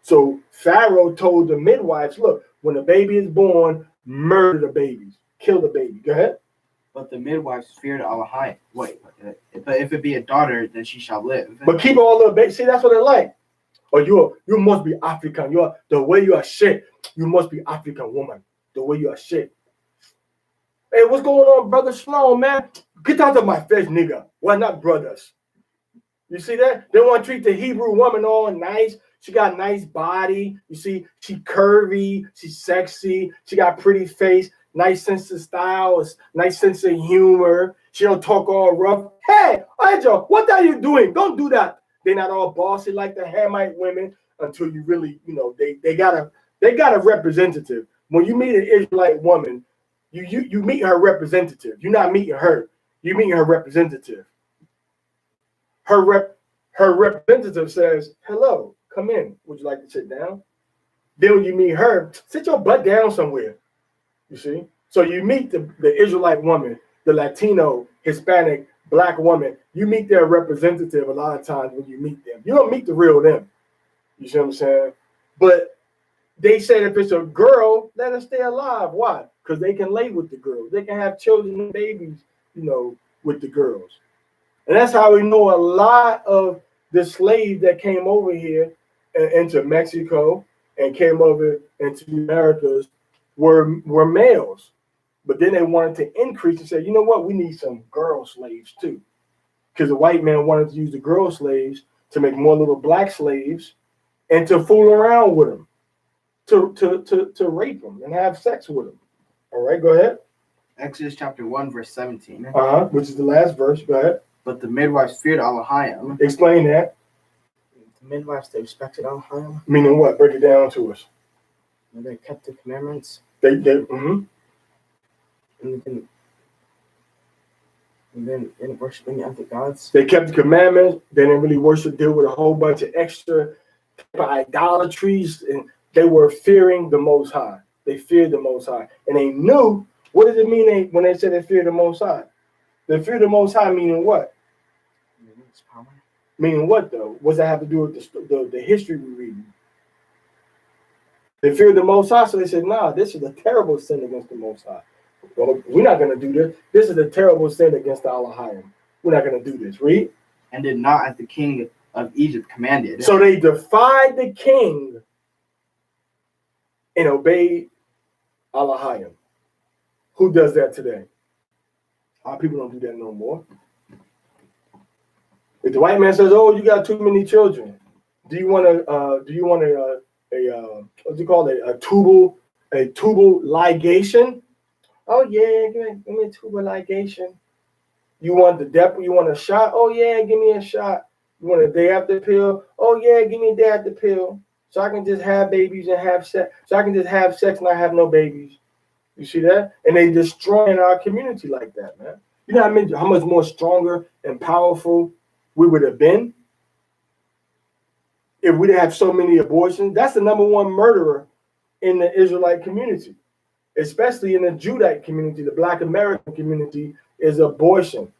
So Pharaoh told the midwives, look, when a baby is born, murder the babies. Kill the baby. Go ahead. But the midwives feared Aliyah. But if it be a daughter, then she shall live. But keep all the babies. See, that's what they like. Or you must be African. The way you are shaped, you must be African woman. The way you are shaped. Hey, what's going on, brother Sloan, man? Get out of my face, nigga. We're not brothers. You see that? They want to treat the Hebrew woman all nice. She got a nice body. You see, she curvy. She's sexy. She got a pretty face. Nice sense of style. Nice sense of humor. She don't talk all rough. Hey, Angel, what are you doing? Don't do that. They're not all bossy like the Hamite women until you really, they got a representative. When you meet an Israelite woman, you meet her representative. You're not meeting her. You meet her representative. Her representative says, hello, come in. Would you like to sit down? Then when you meet her, sit your butt down somewhere. You see? So you meet the Israelite woman, the Latino, Hispanic, Black woman. You meet their representative a lot of times when you meet them. You don't meet the real them. You see what I'm saying? But they said if it's a girl, let her stay alive. Why? Because they can lay with the girls. They can have children and babies, with the girls. And that's how we know a lot of the slaves that came over here into Mexico and came over into the Americas were males. But then they wanted to increase and say, you know what, we need some girl slaves too. Because the white man wanted to use the girl slaves to make more little black slaves and to fool around with them, to rape them and have sex with them. All right, go ahead. Exodus chapter 1, verse 17. Which is the last verse. Go ahead. But the midwives feared Aliyah. Explain that. The midwives, they respected Aliyah. Meaning what? Break it down to us. They kept the commandments. They And then didn't worship any other gods. They kept the commandments. They didn't really worship. Deal with a whole bunch of extra idolatries, and they were fearing the Most High. They feared the Most High, and they knew. What does it mean when they say they fear the Most High? They fear the Most High, meaning what? Power. Meaning what, though? What does that have to do with the history we read? They feared the Most High, so they said, nah, this is a terrible sin against the Most High. Well, we're not going to do this. This is a terrible sin against Aliyah. We're not going to do this. Read. And did not as the king of Egypt commanded. So they defied the king and obeyed Aliyah. Who does that today? Our people don't do that no more. If the white man says, "Oh, you got too many children," do you want a what's it called, a tubal ligation? Oh yeah, give me a tubal ligation. You want the depth? You want a shot? Oh yeah, give me a shot. You want a day after pill? Oh yeah, give me a day after pill. So I can just have babies and have sex. So I can just have sex and I have no babies. You see that? And they destroying our community like that, man. You know how much more stronger and powerful we would have been if we didn't have so many abortions. That's the number one murderer in the Israelite community, especially in the Judite community, the Black American community, is abortion.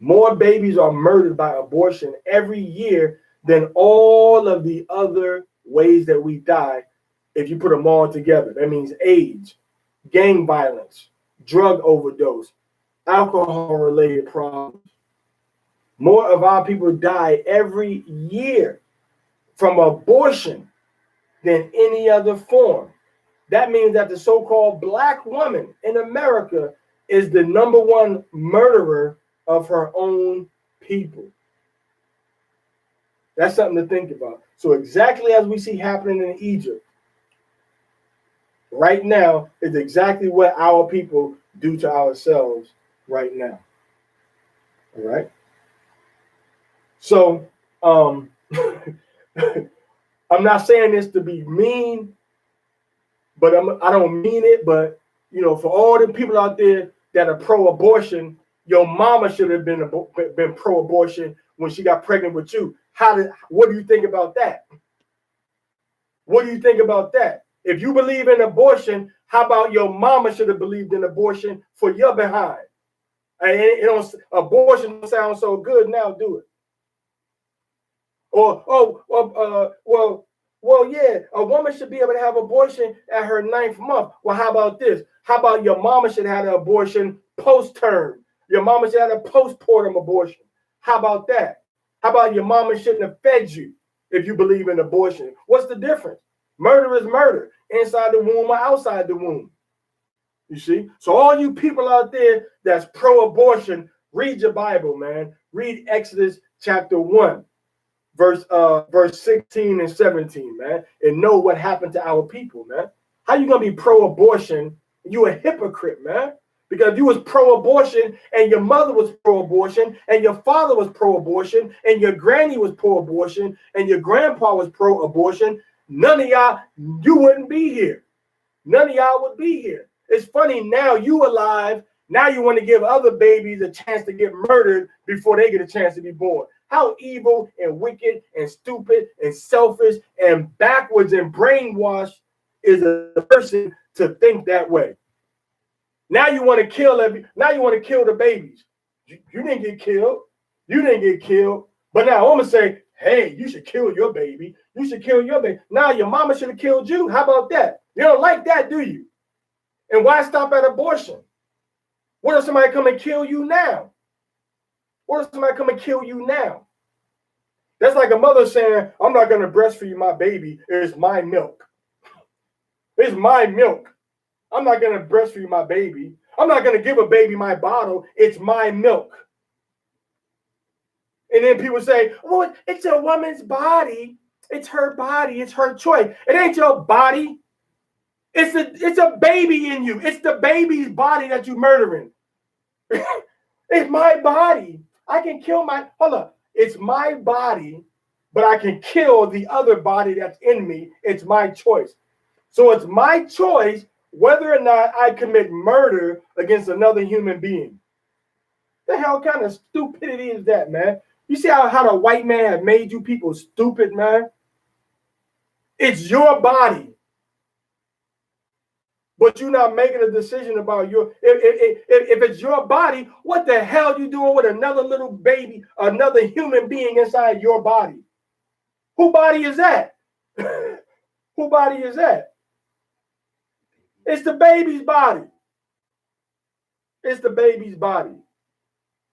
More babies are murdered by abortion every year than all of the other ways that we die if you put them all together. That means AIDS, gang violence, drug overdose, alcohol-related problems. More of our people die every year from abortion than any other form. That means that the so-called Black woman in America is the number one murderer of her own people. That's something to think about. So exactly as we see happening in Egypt, right now is exactly what our people do to ourselves right now. All right? So, I'm not saying this to be mean, but I don't mean it. But, for all the people out there that are pro-abortion, your mama should have been pro-abortion when she got pregnant with you. What do you think about that? What do you think about that? If you believe in abortion, how about your mama should have believed in abortion for your behind? And abortion don't sound so good now, do it? Well, yeah, a woman should be able to have abortion at her 9th month. Well, how about this? How about your mama should have an abortion post-term? Your mama should have a postpartum abortion. How about that? How about your mama shouldn't have fed you if you believe in abortion? What's the difference? Murder is murder, inside the womb or outside the womb. You see? So all you people out there that's pro-abortion, read your Bible, man. Read Exodus chapter 1. Verse 16 and 17, man, and know what happened to our people, man. How you gonna be pro-abortion? You a hypocrite, man, because you was pro-abortion and your mother was pro-abortion and your father was pro-abortion and your granny was pro-abortion and your grandpa was pro-abortion. None of y'all, you wouldn't be here. None of y'all would be here. It's funny, now you alive, now you want to give other babies a chance to get murdered before they get a chance to be born. How evil and wicked and stupid and selfish and backwards and brainwashed is a person to think that way. Now you want to kill the babies. You didn't get killed. You didn't get killed. But now I'm gonna say, hey, you should kill your baby. You should kill your baby. Now your mama should have killed you. How about that? You don't like that, do you? And why stop at abortion? What if somebody come and kill you now? What if somebody come and kill you now? That's like a mother saying, I'm not going to breastfeed my baby. It's my milk. It's my milk. I'm not going to breastfeed my baby. I'm not going to give a baby my bottle. It's my milk. And then people say, well, it's a woman's body. It's her body. It's her choice. It ain't your body. It's a baby in you. It's the baby's body that you're murdering. It's my body. I can kill hold up. It's my body, but I can kill the other body that's in me. It's my choice. So it's my choice whether or not I commit murder against another human being. The hell kind of stupidity is that, man? You see how the white man have made you people stupid, man? It's your body. But you're not making a decision about if it's your body, what the hell you doing with another little baby, another human being inside your body? Who body is that? Who body is that? It's the baby's body. It's the baby's body.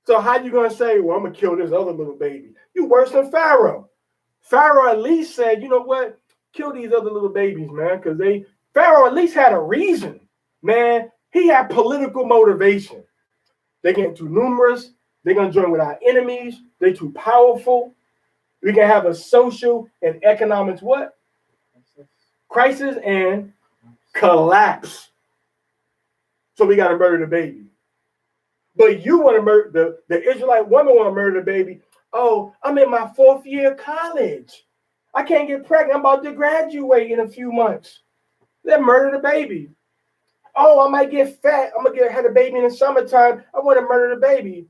So how you gonna say, well, I'm gonna kill this other little baby? You worse than Pharaoh. Pharaoh at least said, you know what? Kill these other little babies, man, because Pharaoh at least had a reason, man. He had political motivation. They're getting too numerous. They're going to join with our enemies. They're too powerful. We can have a social and economic what? Crisis and collapse. So we got to murder the baby. But you want to murder, the Israelite woman want to murder the baby. Oh, I'm in my 4th year of college. I can't get pregnant. I'm about to graduate in a few months. Then murder the baby. Oh, I might get fat. I'm gonna have a baby in the summertime. I want to murder the baby.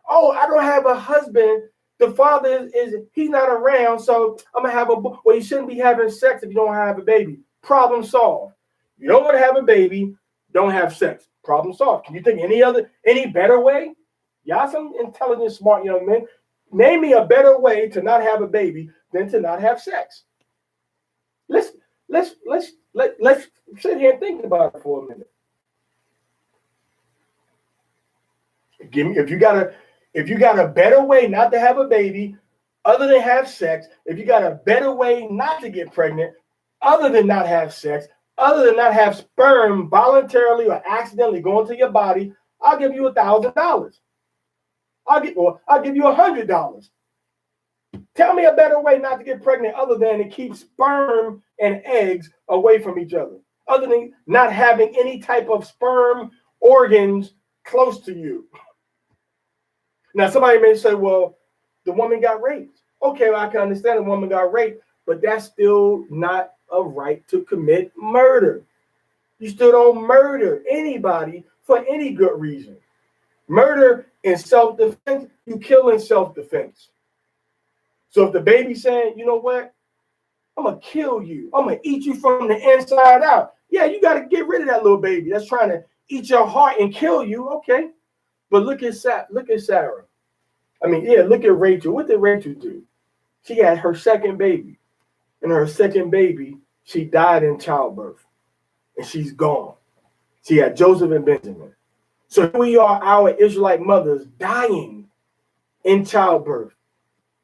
Oh, I don't have a husband. The father he's not around, so I'm gonna have well, you shouldn't be having sex if you don't have a baby. Problem solved. You don't want to have a baby, don't have sex. Problem solved. Can you think any better way? Y'all some intelligent, smart young men. Name me a better way to not have a baby than to not have sex. Let's sit here and think about it for a minute. Give me if you got a better way not to have a baby other than have sex, if you got a better way not to get pregnant other than not have sex, other than not have sperm voluntarily or accidentally go into your body, I'll give you $1,000. I'll give you $100. Tell me a better way not to get pregnant other than to keep sperm and eggs away from each other, other than not having any type of sperm organs close to you. Now, somebody may say, well, the woman got raped. Okay, well, I can understand the woman got raped, but that's still not a right to commit murder. You still don't murder anybody for any good reason. Murder in self-defense, you kill in self-defense. So if the baby's saying, you know what, I'm going to kill you. I'm going to eat you from the inside out. Yeah, you got to get rid of that little baby that's trying to eat your heart and kill you. Okay. But look at Sarah. I mean, yeah, look at Rachel. What did Rachel do? She had her second baby. And her second baby, she died in childbirth. And she's gone. She had Joseph and Benjamin. So here we are, our Israelite mothers dying in childbirth.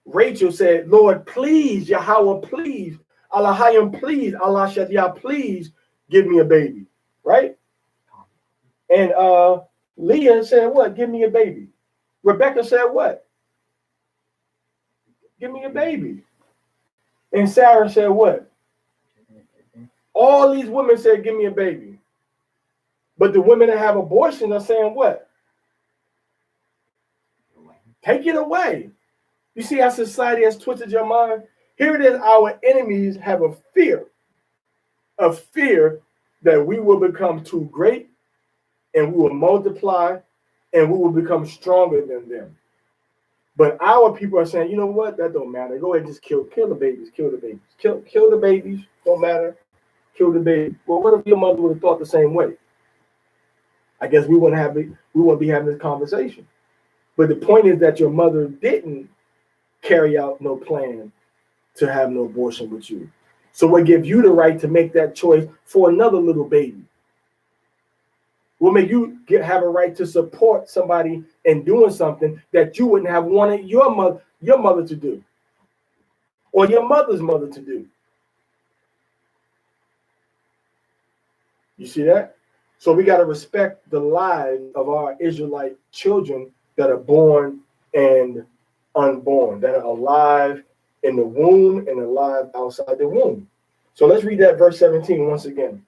Rachel said, Lord, please, Yahweh, please, Allahayim, please, Allah Shadia, please give me a baby, right? And Leah said, what? Give me a baby. Rebecca said, what? Give me a baby. And Sarah said, what? All these women said, give me a baby. But the women that have abortion are saying, what? Take it away. You see how society has twisted your mind? Here it is, our enemies have a fear that we will become too great and we will multiply and we will become stronger than them. But our people are saying, you know what? That don't matter. Go ahead and just kill the babies, kill the babies. Kill the babies, don't matter. Kill the baby. Well, what if your mother would have thought the same way? I guess we wouldn't be having this conversation. But the point is that your mother didn't carry out no plan to have no abortion with you. So what gives you the right to make that choice for another little baby? Will make you have a right to support somebody in doing something that you wouldn't have wanted your mother to do. or your mother's mother to do. You see that? So we got to respect the lives of our Israelite children that are born and unborn, that are alive in the womb and alive outside the womb. So let's read that verse 17 once again.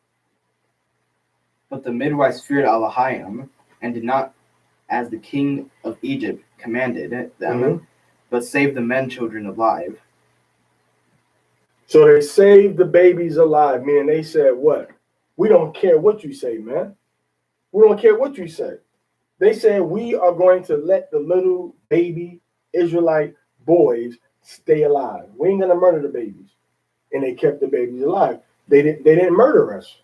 But the midwives feared Aliyah and did not as the king of Egypt commanded them, but saved the men children alive. So they saved the babies alive, meaning they said, what? We don't care what you say, man. We don't care what you say. They said, we are going to let the little baby Israelite boys stay alive. We ain't going to murder the babies. And they kept the babies alive. They didn't murder us.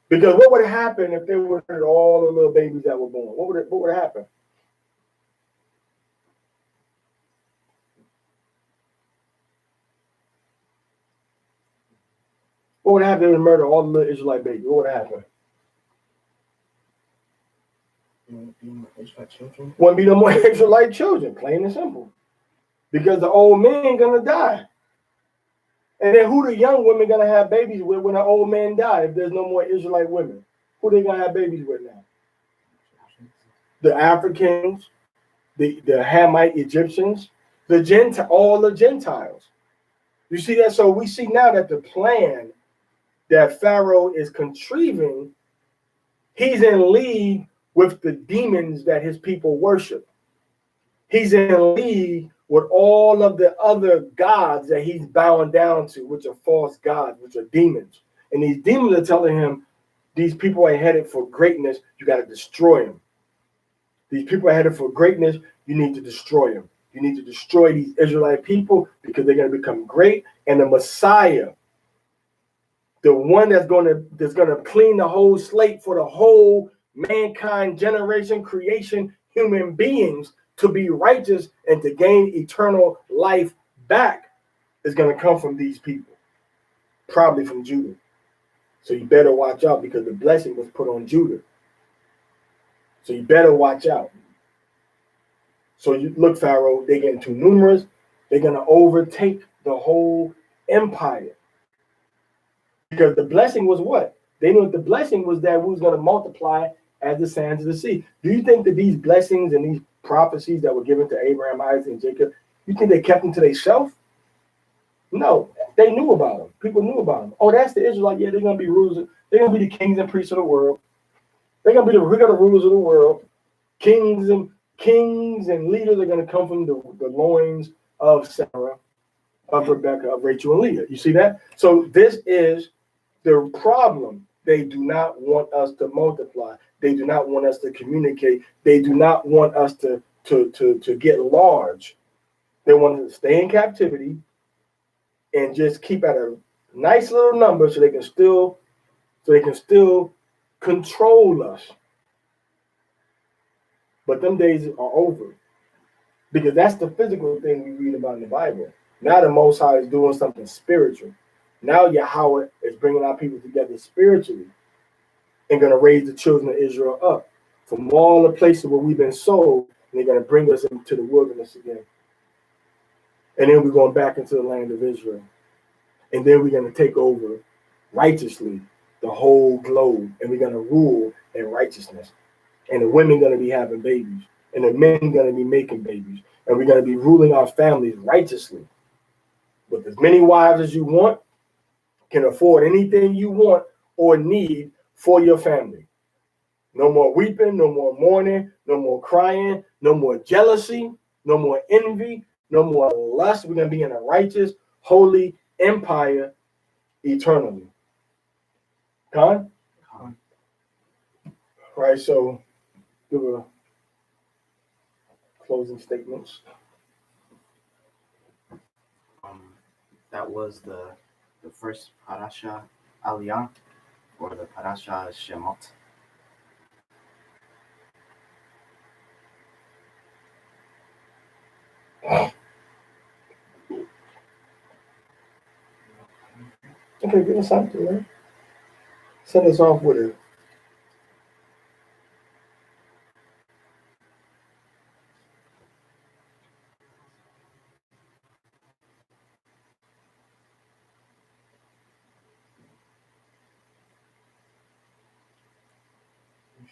Because what would happen if they would murder all the little babies that were born? What would happen? What would happen if they murder all the little Israelite babies? What would happen? Wouldn't be no more Israelite children, plain and simple. Because the old man gonna die. And then who the young women gonna have babies with when the old man die if there's no more Israelite women? Who they gonna have babies with now? The Africans, the Hamite Egyptians, all the Gentiles. You see that? So we see now that the plan that Pharaoh is contriving, he's in league with the demons that his people worship. He's in league with all of the other gods that he's bowing down to, which are false gods, which are demons. And these demons are telling him, these people are headed for greatness, you got to destroy them. These people are headed for greatness, you need to destroy them. You need to destroy these Israelite people because they're going to become great. And the Messiah, the one that's going to clean the whole slate for the whole mankind, generation, creation, human beings, to be righteous and to gain eternal life back, is going to come from these people, probably from Judah. So you better watch out because the blessing was put on Judah. So you better watch out. So you look, Pharaoh, they're getting too numerous. They're going to overtake the whole empire. Because the blessing was what? They knew the blessing was that we was going to multiply as the sands of the sea. Do you think that these blessings and these prophecies that were given to Abraham, Isaac, and Jacob, you think they kept them to themselves? No, they knew about them. People knew about them. Oh, that's the Israelites. Yeah, they're going to be rulers. They're going to be the kings and priests of the world. We're going to be the rulers of the world. Kings and leaders are going to come from the loins of Sarah, of Rebecca, of Rachel and Leah. You see that? So this is the problem. They do not want us to multiply. They do not want us to communicate. They do not want us to get large. They want us to stay in captivity and just keep at a nice little number so they can still control us. But them days are over. Because that's the physical thing we read about in the Bible. Now the Most High is doing something spiritual. Now Yahweh is bringing our people together spiritually and going to raise the children of Israel up from all the places where we've been sold, and they're going to bring us into the wilderness again. And then we're going back into the land of Israel. And then we're going to take over righteously the whole globe, and we're going to rule in righteousness. And the women going to be having babies, and the men going to be making babies, and we're going to be ruling our families righteously. With as many wives as you want, can afford anything you want or need for your family. No more weeping, no more mourning, no more crying, no more jealousy, no more envy, no more lust. We're going to be in a righteous, holy empire eternally. Con? Right, so give a closing statements. That was the first Parashah, Aliyah, or the Parashah Shemot. Okay, give us something, man. Send us off with it.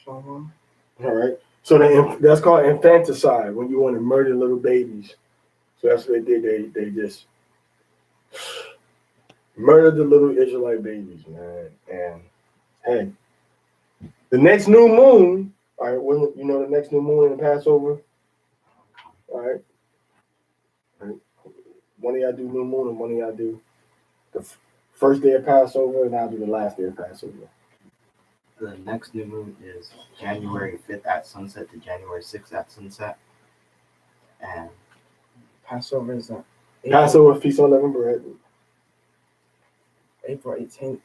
Shalom. All right. So that's called infanticide, when you want to murder little babies. So that's what they did. They just murdered the little Israelite babies, man. And hey, the next new moon, all right, when you know the next new moon in the Passover, all right. All right. One of y'all do new moon, and one of y'all do the first day of Passover, and I'll do the last day of Passover. The next new moon is January 5th at sunset to January 6th at sunset. And Passover is April, Passover, Feast of Unleavened Bread. April 18th,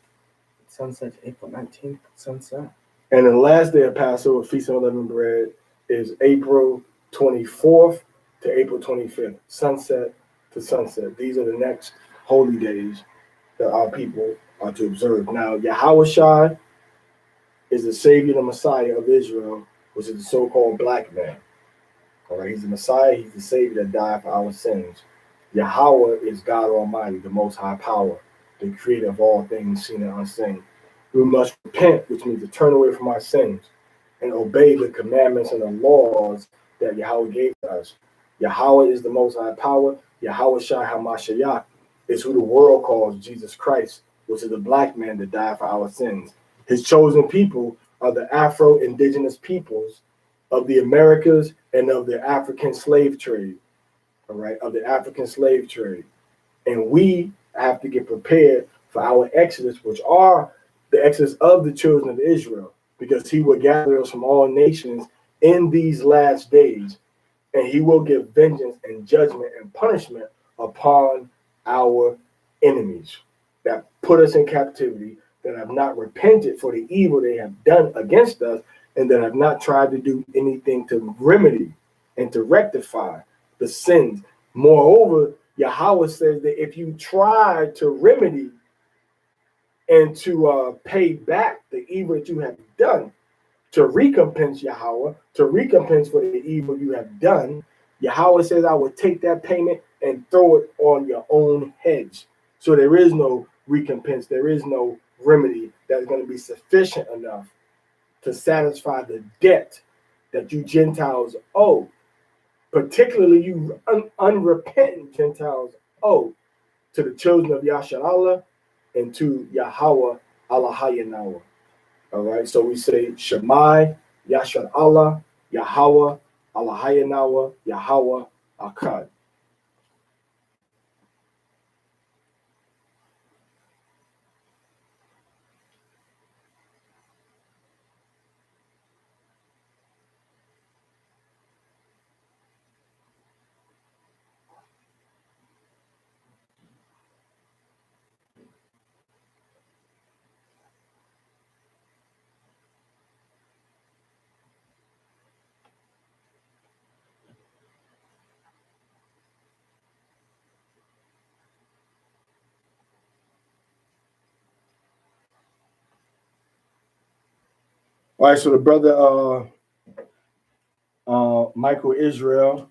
sunset to April 19th, sunset. And the last day of Passover, Feast of Unleavened Bread, is April 24th to April 25th, sunset to sunset. These are the next holy days that our people are to observe. Now, Yahweh is the Savior, the Messiah of Israel, which is the so-called black man. All right, he's the Messiah, he's the Savior that died for our sins. Yahweh is God Almighty, the Most High Power, the creator of all things seen and unseen. We must repent, which means to turn away from our sins and obey the commandments and the laws that Yahweh gave us. Yahweh is the Most High Power. Yahweh Shai HaMashiach is who the world calls Jesus Christ, which is the black man that died for our sins. His chosen people are the Afro-Indigenous peoples of the Americas and of the African slave trade, all right, of the African slave trade. And we have to get prepared for our exodus, which are the exodus of the children of Israel, because he will gather us from all nations in these last days, and he will give vengeance and judgment and punishment upon our enemies that put us in captivity, that have not repented for the evil they have done against us, and that have not tried to do anything to remedy and to rectify the sins. Moreover, Yahweh says that if you try to remedy and to pay back the evil that you have done, to recompense Yahweh, to recompense for the evil you have done, Yahweh says, I will take that payment and throw it on your own heads. So there is no recompense, there is no remedy that is going to be sufficient enough to satisfy the debt that you Gentiles owe, particularly you unrepentant Gentiles owe to the children of Yasharallah and to Yahweh Allah. All right, so we say Shemai, Yashar Allah, Yahweh, Allah Yahweh, Akkad. All right, so the brother Michael Israel,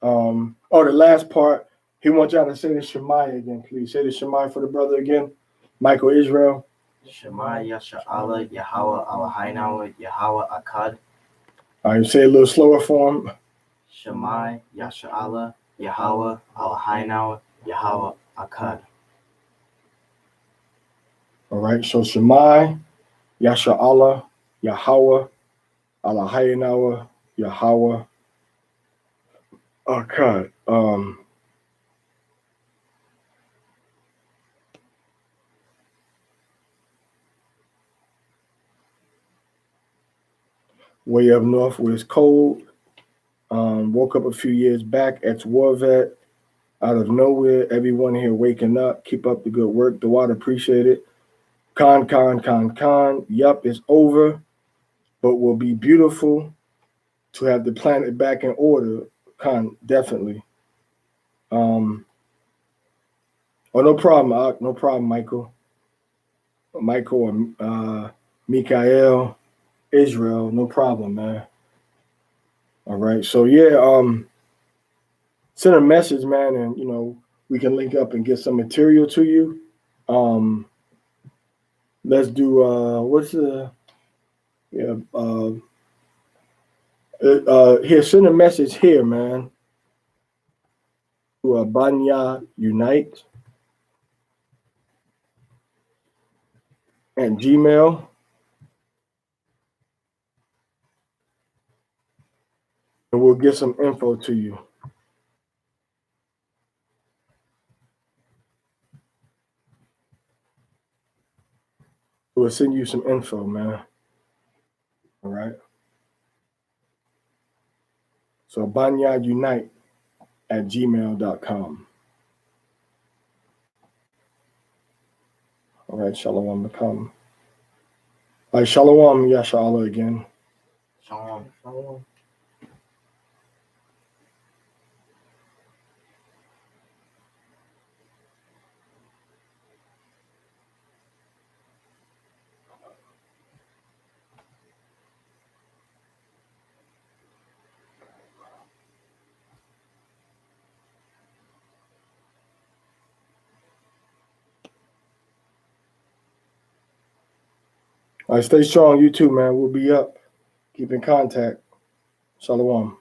the last part, he wants y'all to say the Shemai again, please. Say the Shemai for the brother again. Michael Israel. Shema Yasha Allah, Yahweh Eloheinu, Yahweh Akkad. All right, say a little slower for him. Shema Yasha Allah, Yahweh Eloheinu, Yahweh Akkad. All right, so Shemai, Yasha Allah, Yahweh, Eloheinu, Yahweh Akkad. Way up north where it's cold. Woke up a few years back at war vet. Out of nowhere, everyone here waking up. Keep up the good work. The water appreciate it. Con. Yup, it's over, but will be beautiful to have the planet back in order. Con, definitely. Oh, no problem. No problem, Michael. Michael or Mikael, Israel, no problem, man. All right, so yeah, send a message, man, and we can link up and get some material to you. Let's do Yeah. Here, send a message here, man, to Banya Unite and Gmail. And we'll get some info to you. We'll send you some info, man. All right. So banyaunite at gmail.com. All right, Shalom Makam. All right, Shalom Yashala again. Shalom. Shalom. All right, stay strong, you too, man. We'll be up. Keep in contact. Shalom.